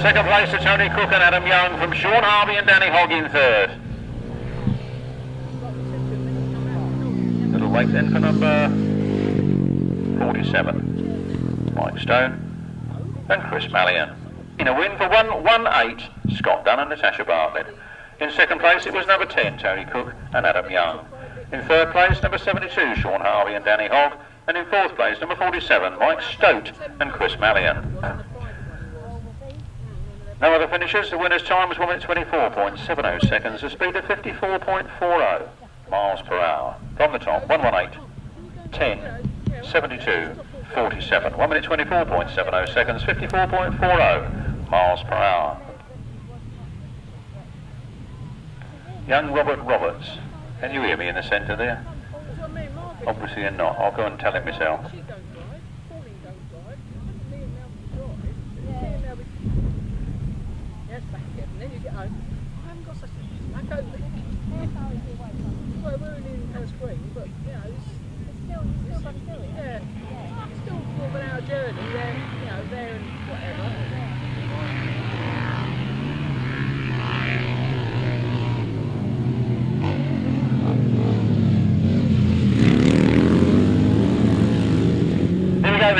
Second place to Tony Cook and Adam Young, from Shaun Harvey and Danny Hogg in third. Little race then for number 47, Mike Stone and Chris Mallion. In a win for 118, Scott Dunn and Natasha Bartlett. In second place it was number 10, Tony Cook and Adam Young. In third place, number 72, Shaun Harvey and Danny Hogg. And in fourth place, number 47, Mike Stote and Chris Mallion. No other finishers. The winner's time was 1 minute 24.70 seconds, a speed of 54.40 miles per hour. From the top, 118, 10, 72, 47. 1 minute 24.70 seconds, 54.40 miles per hour. young Robert Roberts. Can you hear me in the centre there? Obviously you're not. I'll go and tell him myself.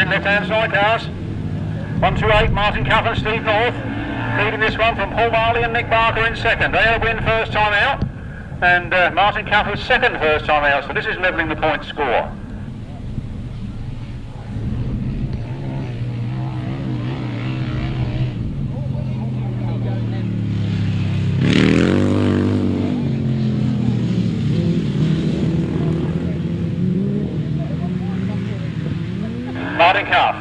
Left-hand Sidecars. 128, Martin Cuff and Steve North. Leading this one from Paul Marley and Nick Barker in second. They had a win first time out. And Martin Cuff was second first time out. So this is levelling the point score. Martin Cuff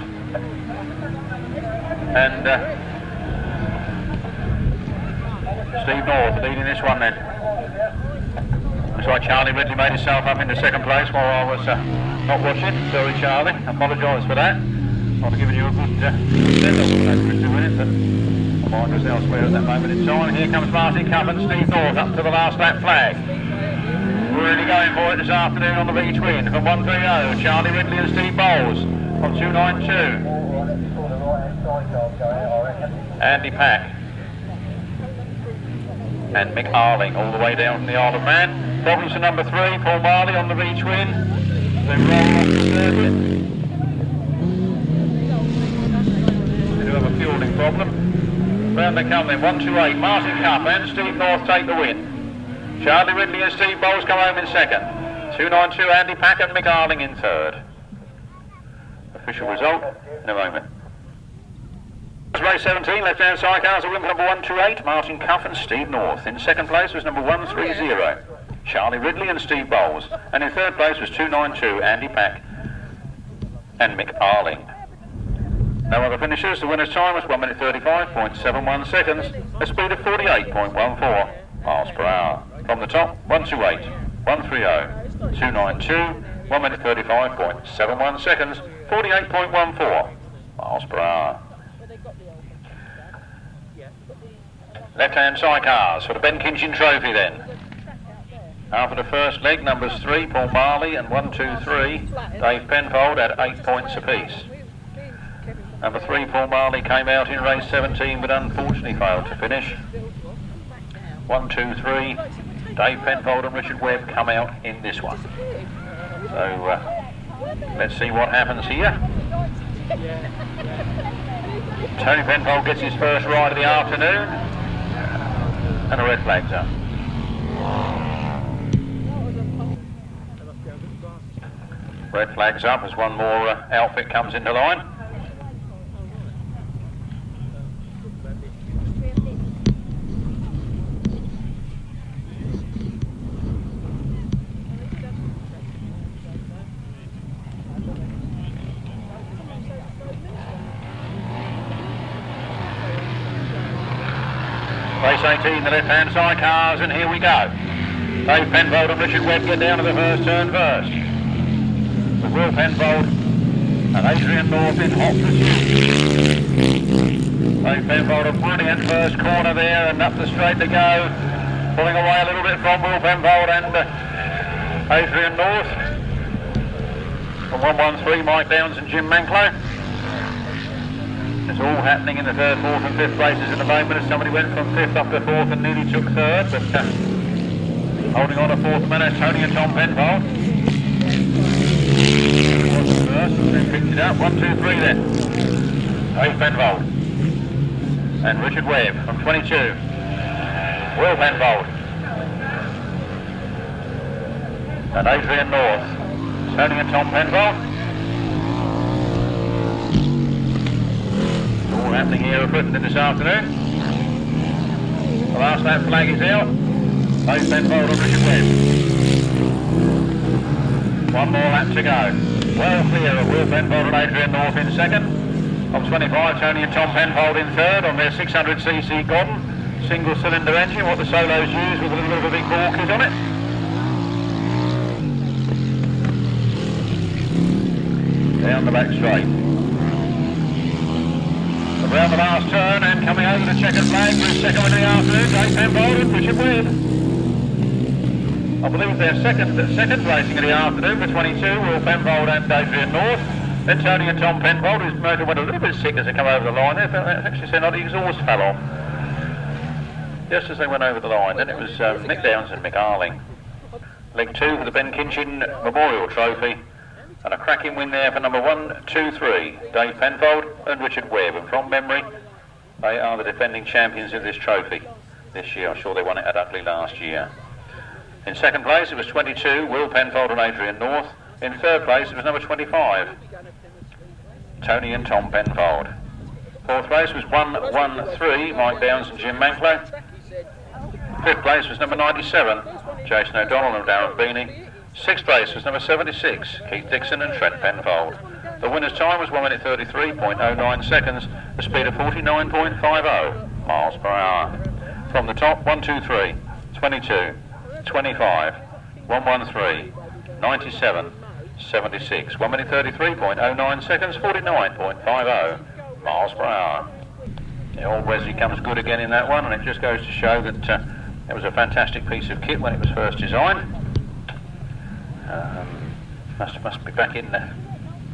and Steve North leading this one then. Looks like Charlie Ridley made himself up into second place while I was not watching. Sorry Charlie, I apologise for that. I'd have given you a good send off for doing it, but my mind was elsewhere at that moment in time. Here comes Martin Cuff and Steve North up to the last lap flag. We're really going for it this afternoon on the V twin from 130, Charlie Ridley and Steve Bowles. On 292, Andy Pack and Mick Arling all the way down from the Isle of Man. Problems to number 3, Paul Marley on the V-twin. They roll off the circuit. They do have a fueling problem. Round they come then, 128, Martin Cuff and Steve North take the win. Charlie Ridley and Steve Bowles come home in second. 292, Andy Pack and Mick Arling in third. Official result in a moment. Race 17, left-hand Sidecars, a win for number 128, Martin Cuff and Steve North. In second place was number 130, Charlie Ridley and Steve Bowles. And in third place was 292, Andy Pack and Mick Arling. No other finishers. The winner's time was 1 minute 35.71 seconds, a speed of 48.14 miles per hour. From the top, 128, 130, 292, 1 minute 35.71 seconds, 48.14 miles per hour. Left-hand Sidecars for the Ben Kinchin Trophy then. After the first leg, numbers 3, Paul Marley, and 1, 2, 3, Dave Penfold had 8 points apiece. Number 3, Paul Marley, came out in race 17 but unfortunately failed to finish. 1, 2, 3, Dave Penfold and Richard Webb come out in this one. So let's see what happens here. Tony Penfold gets his first ride of the afternoon, and a red flag's up. Red flag's up as one more outfit comes into line. Race 18, the left-hand Sidecars, and here we go. Dave Penfold and Richard Webb get down to the first turn first. With Will Penfold and Adrian North in hot pursuit. Dave Penfold a brilliant first corner there and up the straight to go. Pulling away a little bit from Will Penfold and Adrian North. From 113, Mike Downs and Jim Manklow. It's all happening in the third, fourth and fifth places at the moment as somebody went from fifth up to fourth and nearly took third, but holding on to fourth man is Tony and Tom Penfold. First, then picked it up, 1, 2, 3 then. Dave Penfold and Richard Webb from 22. Will Penfold and Adrian North. Tony and Tom Penfold. All happening here at Frittenden this afternoon. The last lap flag is out. Dave Penfold and Richard Webb. One more lap to go. Well clear of Will Penfold and Adrian North in second. On 25, Tony and Tom Penfold in third on their 600cc Gordon. single cylinder engine, what the Solos use with a little bit of a big ball kit on it. Down the back straight. Around the last turn and coming over the checkered flag for his second win of the afternoon, Dave Penfold and Richard Webb. I believe their second placing of the afternoon for 22, Will Penfold and Adrian North. Then Tony and Tom Penfold, whose motor went a little bit sick as they come over the line there. Actually said like the exhaust fell off just as they went over the line. Then it was Mick Downs and Mick Arling. Leg 2 for the Ben Kinchin Memorial Trophy. And a cracking win there for number 1, 2, 3, Dave Penfold and Richard Webb. And from memory, they are the defending champions of this trophy this year. I'm sure they won it at Utley last year. In second place, it was 22, Will Penfold and Adrian North. In third place, it was number 25, Tony and Tom Penfold. Fourth place was 1, 1, 3, Mike Downs and Jim Manklow. Fifth place was number 97, Jason O'Donnell and Darren Beanie. Sixth place was number 76, Keith Dixon and Trent Penfold. The winner's time was 1 minute 33.09 seconds, a speed of 49.50 miles per hour. From the top, 1, 2, 3, 22, 25, 113, 97, 76, 1 minute 33.09 seconds, 49.50 miles per hour. The old Wesley comes good again in that one, and it just goes to show that it was a fantastic piece of kit when it was first designed. Must be back in the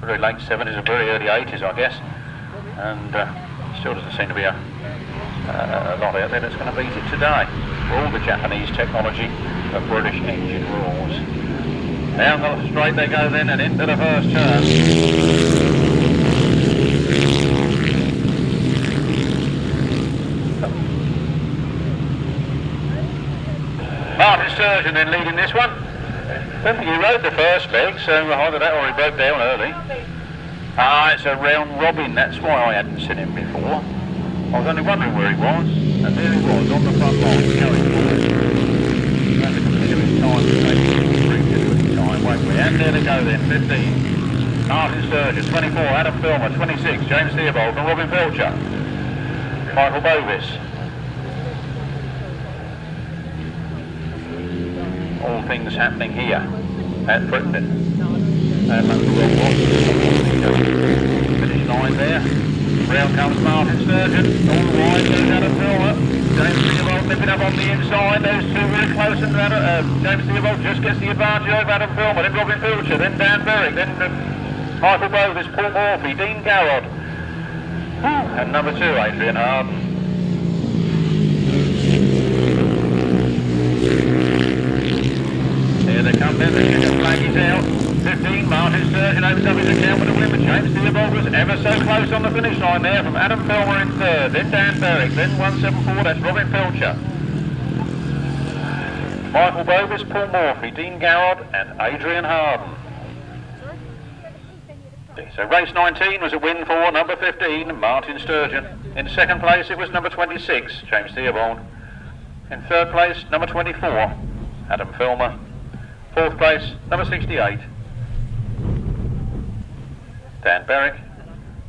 very late 70s or very early 80s, I guess, and still doesn't seem to be a lot out there that's going to beat it today. For all the Japanese technology of British engine rules. Down the straight they go then and into the first turn. Martin Sturgeon then leading this one. I don't think he rode the first leg, so either that or he broke down early. It's a round robin, that's why I hadn't seen him before. I was only wondering where he was, and there he was on the front line, going forward. We'll have to consider his time to take his time, won't we? And there they go then, 15. Martin Sturgeon, 24, Adam Filmer, 26, James Theobald and Robin Belcher. Michael Bovis. All things happening here at Frittenden. And that's the wrong one. Finish line there. Round comes Martin Sturgeon. All the wide goes Adam Filmer. James Theobald nipping up on the inside. Those two very close, and James Theobald just gets the advantage over Adam Filmer. Then Robin Belcher, then Dan Berwick, then Michael Bovis, Paul Marley, Dean Garrod. And number 2, Adrian Harden. Here they come then, the checker flag is out. 15, Martin Sturgeon opens up his account with a win, but James Theobald was ever so close on the finish line there from Adam Filmer in third, then Dan Berwick, then 174, that's Robin Belcher. Michael Bovis, Paul Morphy, Dean Garrod and Adrian Harden. So race 19 was a win for number 15, Martin Sturgeon. In second place it was number 26, James Theobald. In third place, number 24, Adam Filmer. Fourth place, number 68, Dan Berwick.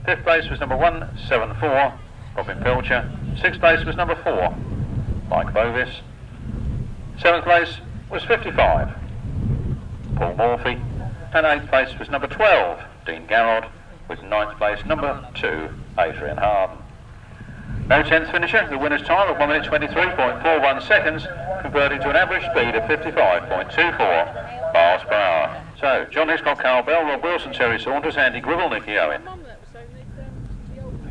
Fifth place was number 174, Robin Belcher. Sixth place was number 4, Mike Bovis. Seventh place was 55, Paul Morphy. And eighth place was number 12, Dean Garrod, with ninth place, number 2, Adrian Harden. No 10th finisher, the winner's time of 1 minute 23.41 seconds, converting to an average speed of 55.24 miles per hour. So, John Hiscock, Carl Bell, Rob Wilson, Terry Saunders, Andy Gribble, Nicky Owen.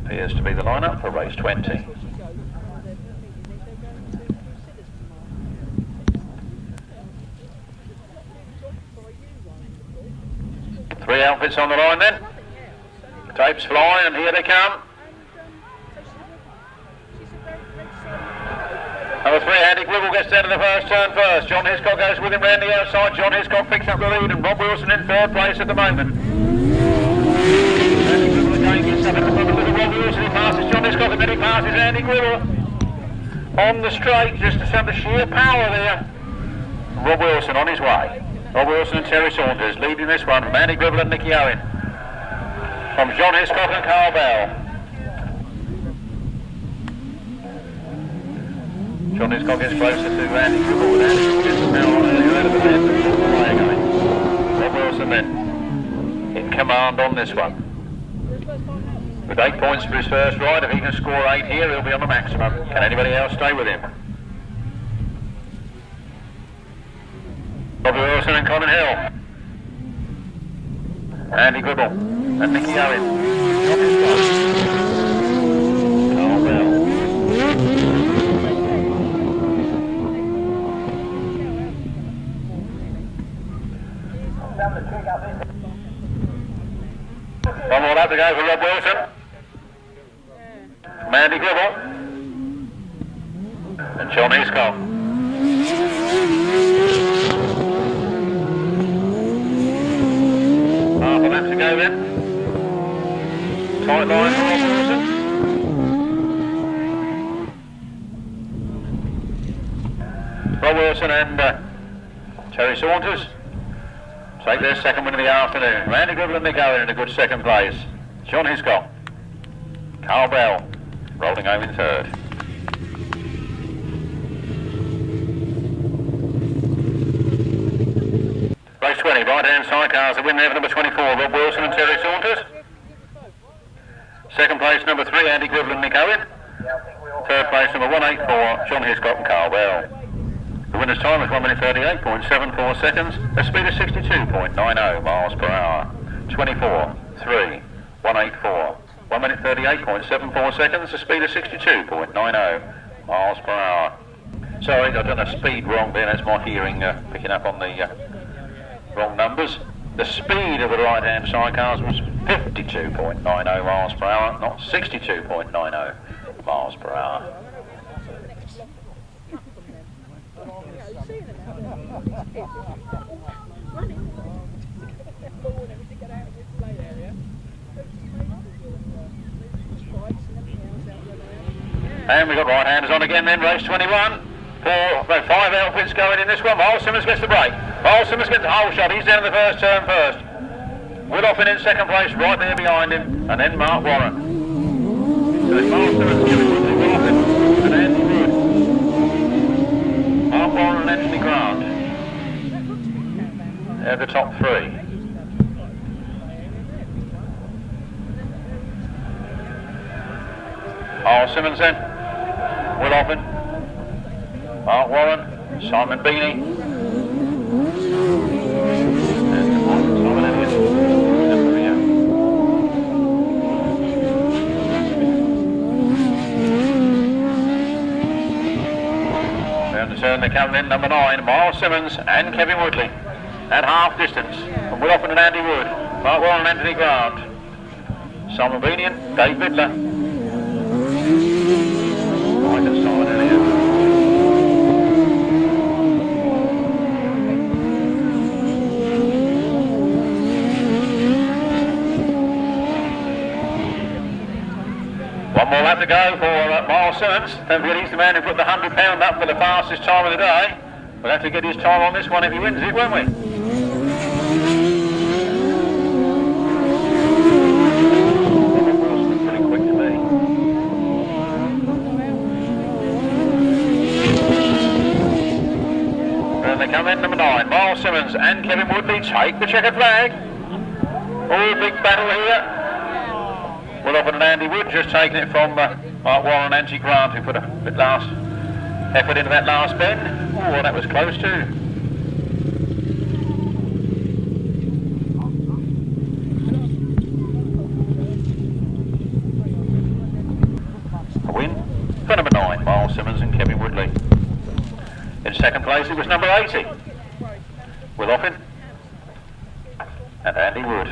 Appears to be the lineup for race 20. Three outfits on the line then. Tapes fly and here they come. Number 3, Andy Gribble gets down to the first turn first. John Hiscock goes with him round the outside. John Hiscock picks up the lead and Rob Wilson in third place at the moment. Andy Gribble again gets up in the front of Rob Wilson. He passes John Hiscock and then he passes Andy Gribble. On the straight, just under sheer power there. Rob Wilson on his way. Rob Wilson and Terry Saunders leading this one from Andy Gribble and Nicky Owen. From John Hiscock and Carl Bell. Shaun Harvey gets closer to Andy Gribble, with Andy Gribble gets now on earlier out of the bend and pulls away again. Rob Wilson then in command on this one. With 8 points for his first ride, if he can score 8 here, he'll be on the maximum. Can anybody else stay with him? Robbie Wilson and Colin Hill. Andy Gribble and Nicky Owen. John Hiscock. Carl Bell. One more lap to go for Rob Wilson. From Andy Gribble. And Shaun Hiscock. Half a lap to go then. Tight line for Rob Wilson. Rob Wilson and Terry Saunders take their second win of the afternoon. Randy Gribble and Nick Owen in a good second place. Shaun Hiscock. Carl Bell rolling home in third. Race 20, right-hand sidecars, the win there for number 24, Rob Wilson and Terry Saunders. Second place, number 3, Andy Gribble and Nick Owen. Third place, number 184, Shaun Hiscock and Carl Bell. The winner's time was 1 minute 38.74 seconds, a speed of 62.90 miles per hour. 24, 3, 184. 1 minute 38.74 seconds, a speed of 62.90 miles per hour. Sorry, I've done a speed wrong there, that's my hearing picking up on the wrong numbers. The speed of the right-hand sidecars was 52.90 miles per hour, not 62.90 miles per hour. And we've got right-handers on again then, race 21. 5 outfits going in this one. Myles Simmons gets the break. Myles Simmons gets the whole shot. He's down the first turn first. Willoffin in second place, right there behind him. And then Mark Warren. So it's Myles Simmons giving Willoffin and Andy Wood. Mark Warren and Anthony Grant. They're the top 3. Myles Simmons then. Willoffin, Mark Warren, Simon Beanie, and Simon Elliott. Down the turn they come in, number 9, Myles Simmons and Kevin Woodley at half distance. From Willoffin and Andy Wood, Mark Warren and Anthony Grant, Simon Beanie and Dave Penfold. Simon Elliott. One more lap to go for Myles Simmons. Don't forget he's the man who put the £100 up for the fastest time of the day. We'll have to get his time on this one if he wins it, won't we? Pretty quick to me. They come in, number 9, Myles Simmons and Kevin Woodley take the checkered flag. Oh, big battle here. Willoffin and Andy Wood just taking it from Mark Warren and Anthony Grant, who put a bit last effort into that last bend. Oh, that was close too. A win for number 9, Myles Simmons and Kevin Woodley. In second place it was number 80, Willoffin and Andy Wood.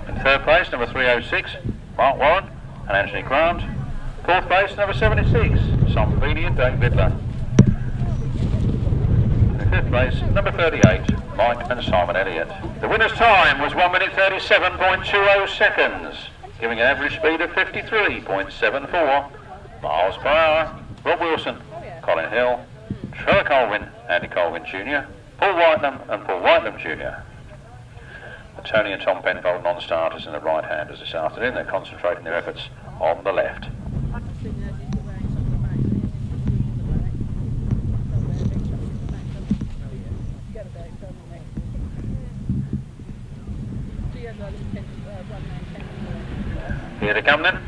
In third place number 306, Mark Warren and Anthony Grant. Fourth place number 76, Simon Beanie and Dave Penfold. In fifth place number 38, Mike and Simon Elliott. The winner's time was 1 minute 37.20 seconds, giving an average speed of 53.74 miles per hour. Rob Wilson, Colin Hill, Trevor Colwyn, Andy Colwyn Jr., Paul Whitelam and Paul Whitelam Jr. The Tony and Tom Penfold non-starters and the right-handers this afternoon. They're concentrating their efforts on the left. Here to come then.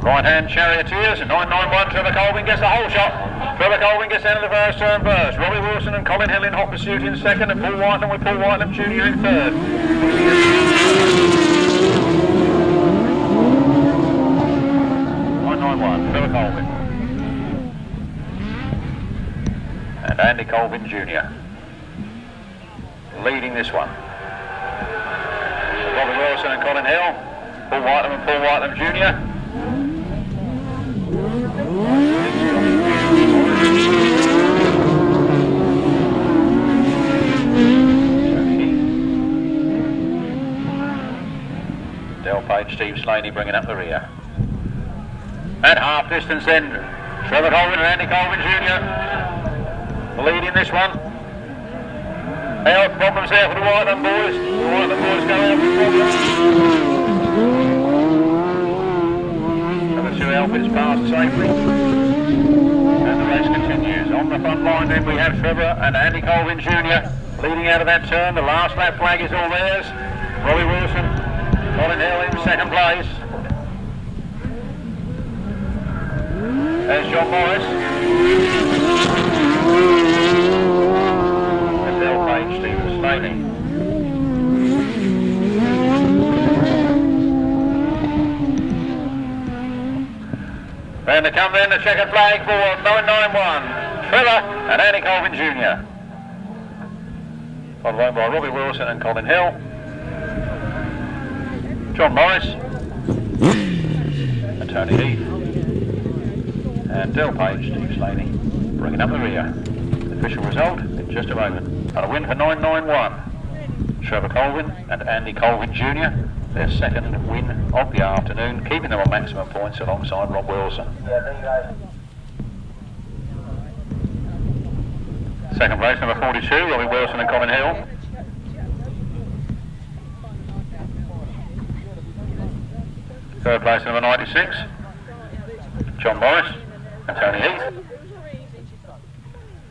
Right hand Charioteers, 991, Trevor Colvin gets the whole shot. Trevor Colvin gets out of the first turn first. Robbie Wilson and Colin Hill in hot pursuit in second, and Paul Whitelam with Paul Whitelam Jr. in third. 991, Trevor Colvin. And Andy Colvin Jr. leading this one. Robbie Wilson and Colin Hill, Paul Whitelam and Paul Whitelam Jr. Del Page, Steve Slaney bringing up the rear. At half distance then, Trevor Colvin and Andy Colvin Jr. leading this one. Health problems there for the Whitelam boys. The Whitelam boys go out with problems. Number 2 Elvis passed safely. And the race continues. On the front line then we have Trevor and Andy Colvin Jr. leading out of that turn. The last lap flag is all theirs. Robbie Wilson, Colin Hill in second place. There's John Morris. And Del Page, Stephen Slaney. And to come then, the checkered flag for 991, Trevor and Andy Colvin Jr. Followed by Robbie Wilson and Colin Hill. John Morris. And Tony Heath. And Del Page, Steve Slaney, bringing up the rear. The official result in just a moment. And a win for 991, Trevor Colvin and Andy Colvin Jr. Their second win of the afternoon, keeping them on maximum points alongside Rob Wilson. Second place, number 42, Robbie Wilson and Colin Hill. Third place, number 96, John Morris and Tony Heath.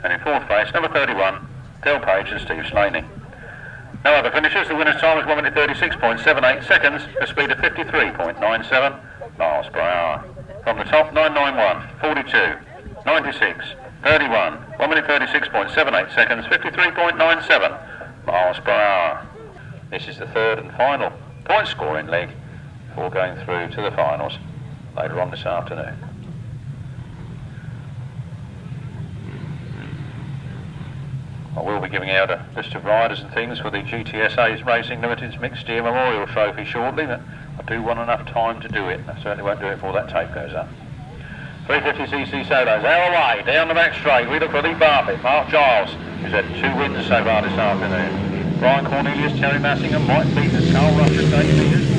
And in fourth place, number 31, Del Page and Steve Slaney. No other finishes. The winner's time is 1 minute 36.78 seconds, a speed of 53.97 miles per hour. From the top, 991, 42, 96, 31, 1 minute 36.78 seconds, 53.97 miles per hour. This is the third and final point scoring leg before going through to the finals later on this afternoon. I will be giving out a list of riders and things for the GTSA's Racing Limited's Mixed Steer Memorial Trophy shortly, but I do want enough time to do it. I certainly won't do it before that tape goes up. 350cc solos, our way, down the back straight. We look for Lee Bartlett, Mark Giles, who's had 2 wins so far this afternoon. Brian Cornelius, Terry Massingham, Mike Peters, Carl Rush and Dave Peters.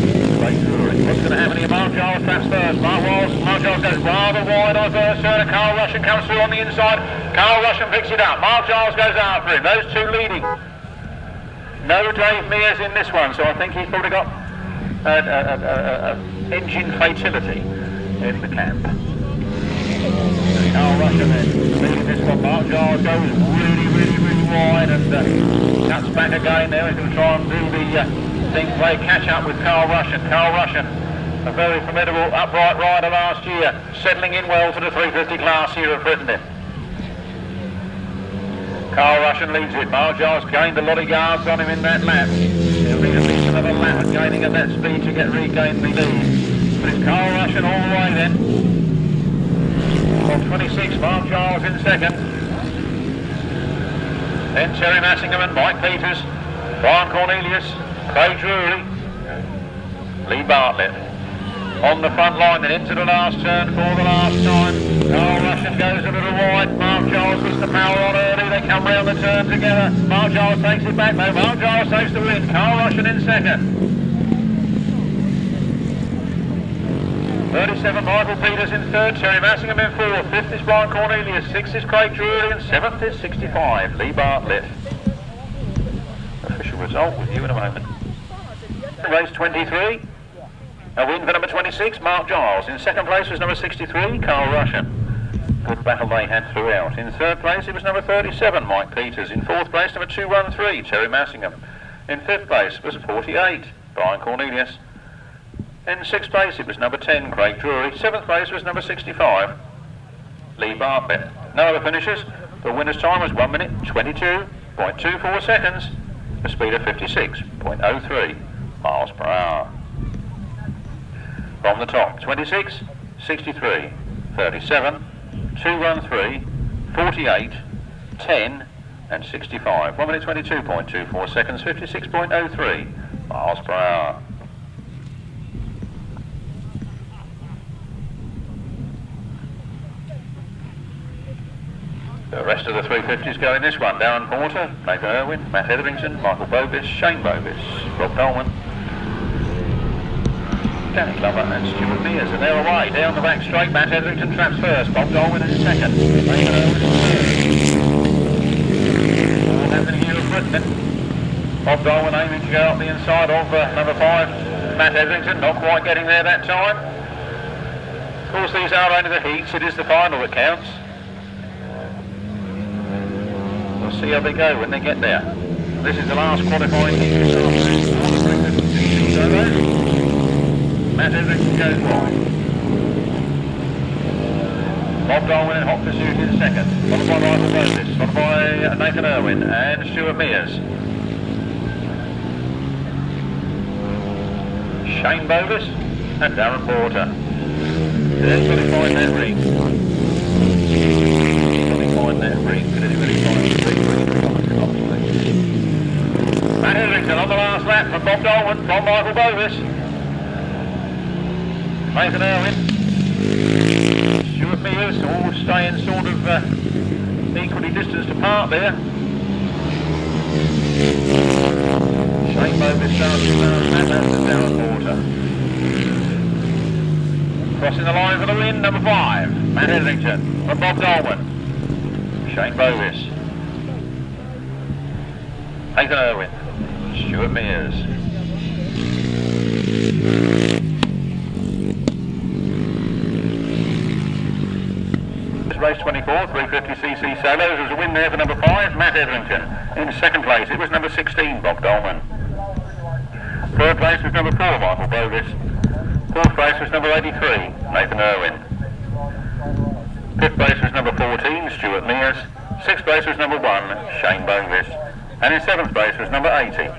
What's going to happen here? Mark Giles perhaps first. Mark Giles goes rather wide on the first turn, and Carl Russian comes through on the inside. Carl Russian picks it up. Mark Giles goes after him. Those two leading. No Dave Mears in this one, so I think he's probably got engine fatality in the camp. Carl Russian then leading this one. Mark Giles goes really wide and cuts back again there. He's going to try and do the thing, play catch up with Carl Russian. Carl Russian, a very formidable upright rider last year, settling in well to the 350 class here at Frittenden. Carl Russian leads it. Mark Giles gained a lot of yards on him in that lap. He'll need at least another lap of gaining at that speed to regain the lead. But it's Carl Russian all the way then. On 26, Mark Giles in second. Then Terry Massingham and Mike Peters, Brian Cornelius, Craig Drury, Lee Bartlett. On the front line then into the last turn for the last time. Carl Russian goes a little wide. Mark Giles puts the power on early. They come round the turn together. Mark Giles takes it back though. Mark Giles takes the win. Carl Russian in second. 37, Michael Peters in third. Terry Massingham in fourth. Fifth is Brian Cornelius. Sixth is Craig Drury. And seventh is 65, Lee Bartlett. Official result with you in a moment. Race 23. A win for number 26, Mark Giles. In second place was number 63, Carl Russian. Good battle they had throughout. In third place it was number 37, Mike Peters. In fourth place, number 213, Terry Massingham. In fifth place was 48, Brian Cornelius. In sixth place it was number 10, Craig Drury. Seventh place was number 65, Lee Bartlett. No other finishers. The winner's time was 1 minute 22.24 seconds, a speed of 56.03 miles per hour. From the top, 26, 63, 37, 213, 48, 10 and 65. 1 minute 22.24 seconds, 56.03 miles per hour. The rest of the 350s go in this one. Darren Porter, Nathan Irwin, Matt Etherington, Michael Bovis, Shane Bovis, Rob Dolman, Danny Glover and Stuart Mears. And they're away. Down the back straight, Matt Etherington traps first, Bob Dolman in second, Nathan Irwin in third. All happening here at Frittenden. Bob Dolman aiming to go up the inside of number 5, Matt Etherington, not quite getting there that time. Of course, these are only the heats, it is the final that counts. We'll see how they go when they get there. This is the last qualifying heat this afternoon. Matt Etherington goes wide. Bob Dolman in hot pursuit in second, followed by Michael Bovis, followed by Nathan Irwin and Stuart Mears. Shane Bovis and Darren Porter. There's going to find that ring. Matt Etherington on the last lap from Bob Dolman, from Michael Bovis. Nathan Irwin, Stuart Mears, all staying sort of equally distanced apart there. Shane Bovis starts to Matt and Darren Porter. Crossing the line for the win, number 5, Matt Etherington from Bob Dolman. Shane Bovis, Nathan Irwin, Stuart Mears. Race 24, 350cc solos. There was a win there for number 5, Matt Etherington. In second place, it was number 16, Bob Dolman. Third place was number 4, Michael Bovis. Fourth place was number 83, Nathan Irwin. Fifth place was number 14, Stuart Mears. Sixth place was number 1, Shane Bovis. And in seventh place was number 80,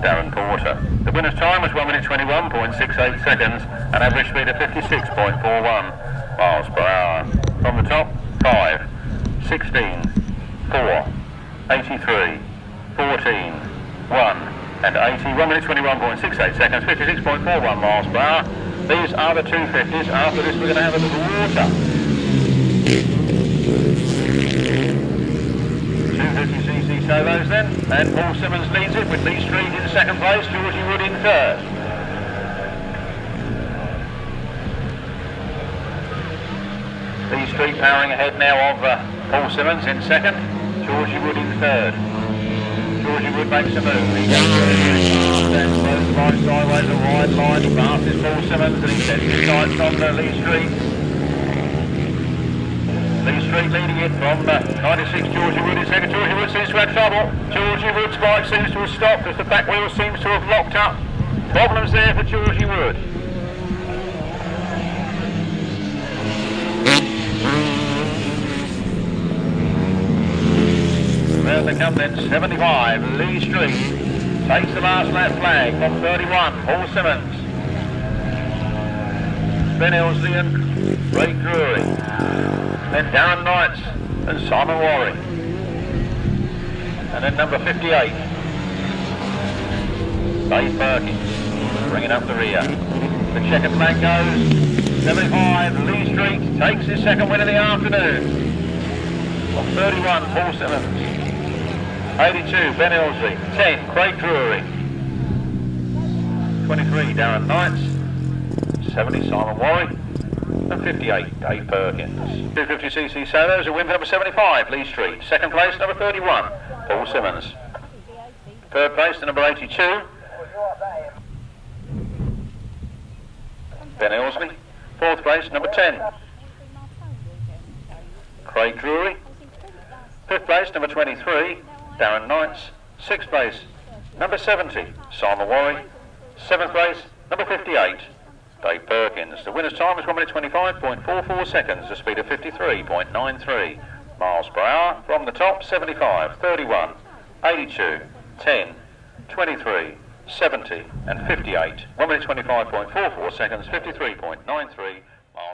Darren Porter. The winner's time was 1 minute 21.68 seconds, an average speed of 56.41 miles per hour. From the top, 5, 16, 4, 83, 14, 1 and 80. 1 minute 21.68 seconds, 56.41 miles per hour. These are the 250s. After this we're going to have a little water. 250cc solos then, and Paul Simmons leads it with Lee Street in second place, Georgie Wood in third. Lee Street powering ahead now of Paul Simmons in second, Georgie Wood in third. Georgie Wood makes a move, he goes very fast and slows the line sideways, a wide line, he passes Paul Simmons and he sets his sights on Lee Street. Lee Street leading it from 96, Georgie Wood in second. Georgie Wood seems to have trouble. Georgie Wood's bike seems to have stopped as the back wheel seems to have locked up. Problems there for Georgie Wood. There they come then, 75, Lee Street takes the last lap flag from 31, Paul Simmons. Ben Elsley and Ray Drury. Then Darren Knights and Simon Warwick. And then number 58, Dave Perkins, bringing up the rear. The checkered flag goes, 75, Lee Street takes his second win of the afternoon. From 31, Paul Simmons. 82, Ben Elsley. 10, Craig Drury. 23, Darren Knights. 70, Simon Warwick. And 58, Dave Perkins. 250cc solos, a win for number 75, Lee Street. Second place, number 31, Paul Simmons. Third place to number 82, Ben Elsley. Fourth place, number 10, Craig Drury. Fifth place, number 23, Darren Knights. Sixth place, number 70, Simon Warwick. Seventh place, number 58, Dave Perkins. The winner's time is 1 minute 25.44 seconds, the speed of 53.93 miles per hour. From the top, 75, 31, 82, 10, 23, 70 and 58. 1 minute 25.44 seconds, 53.93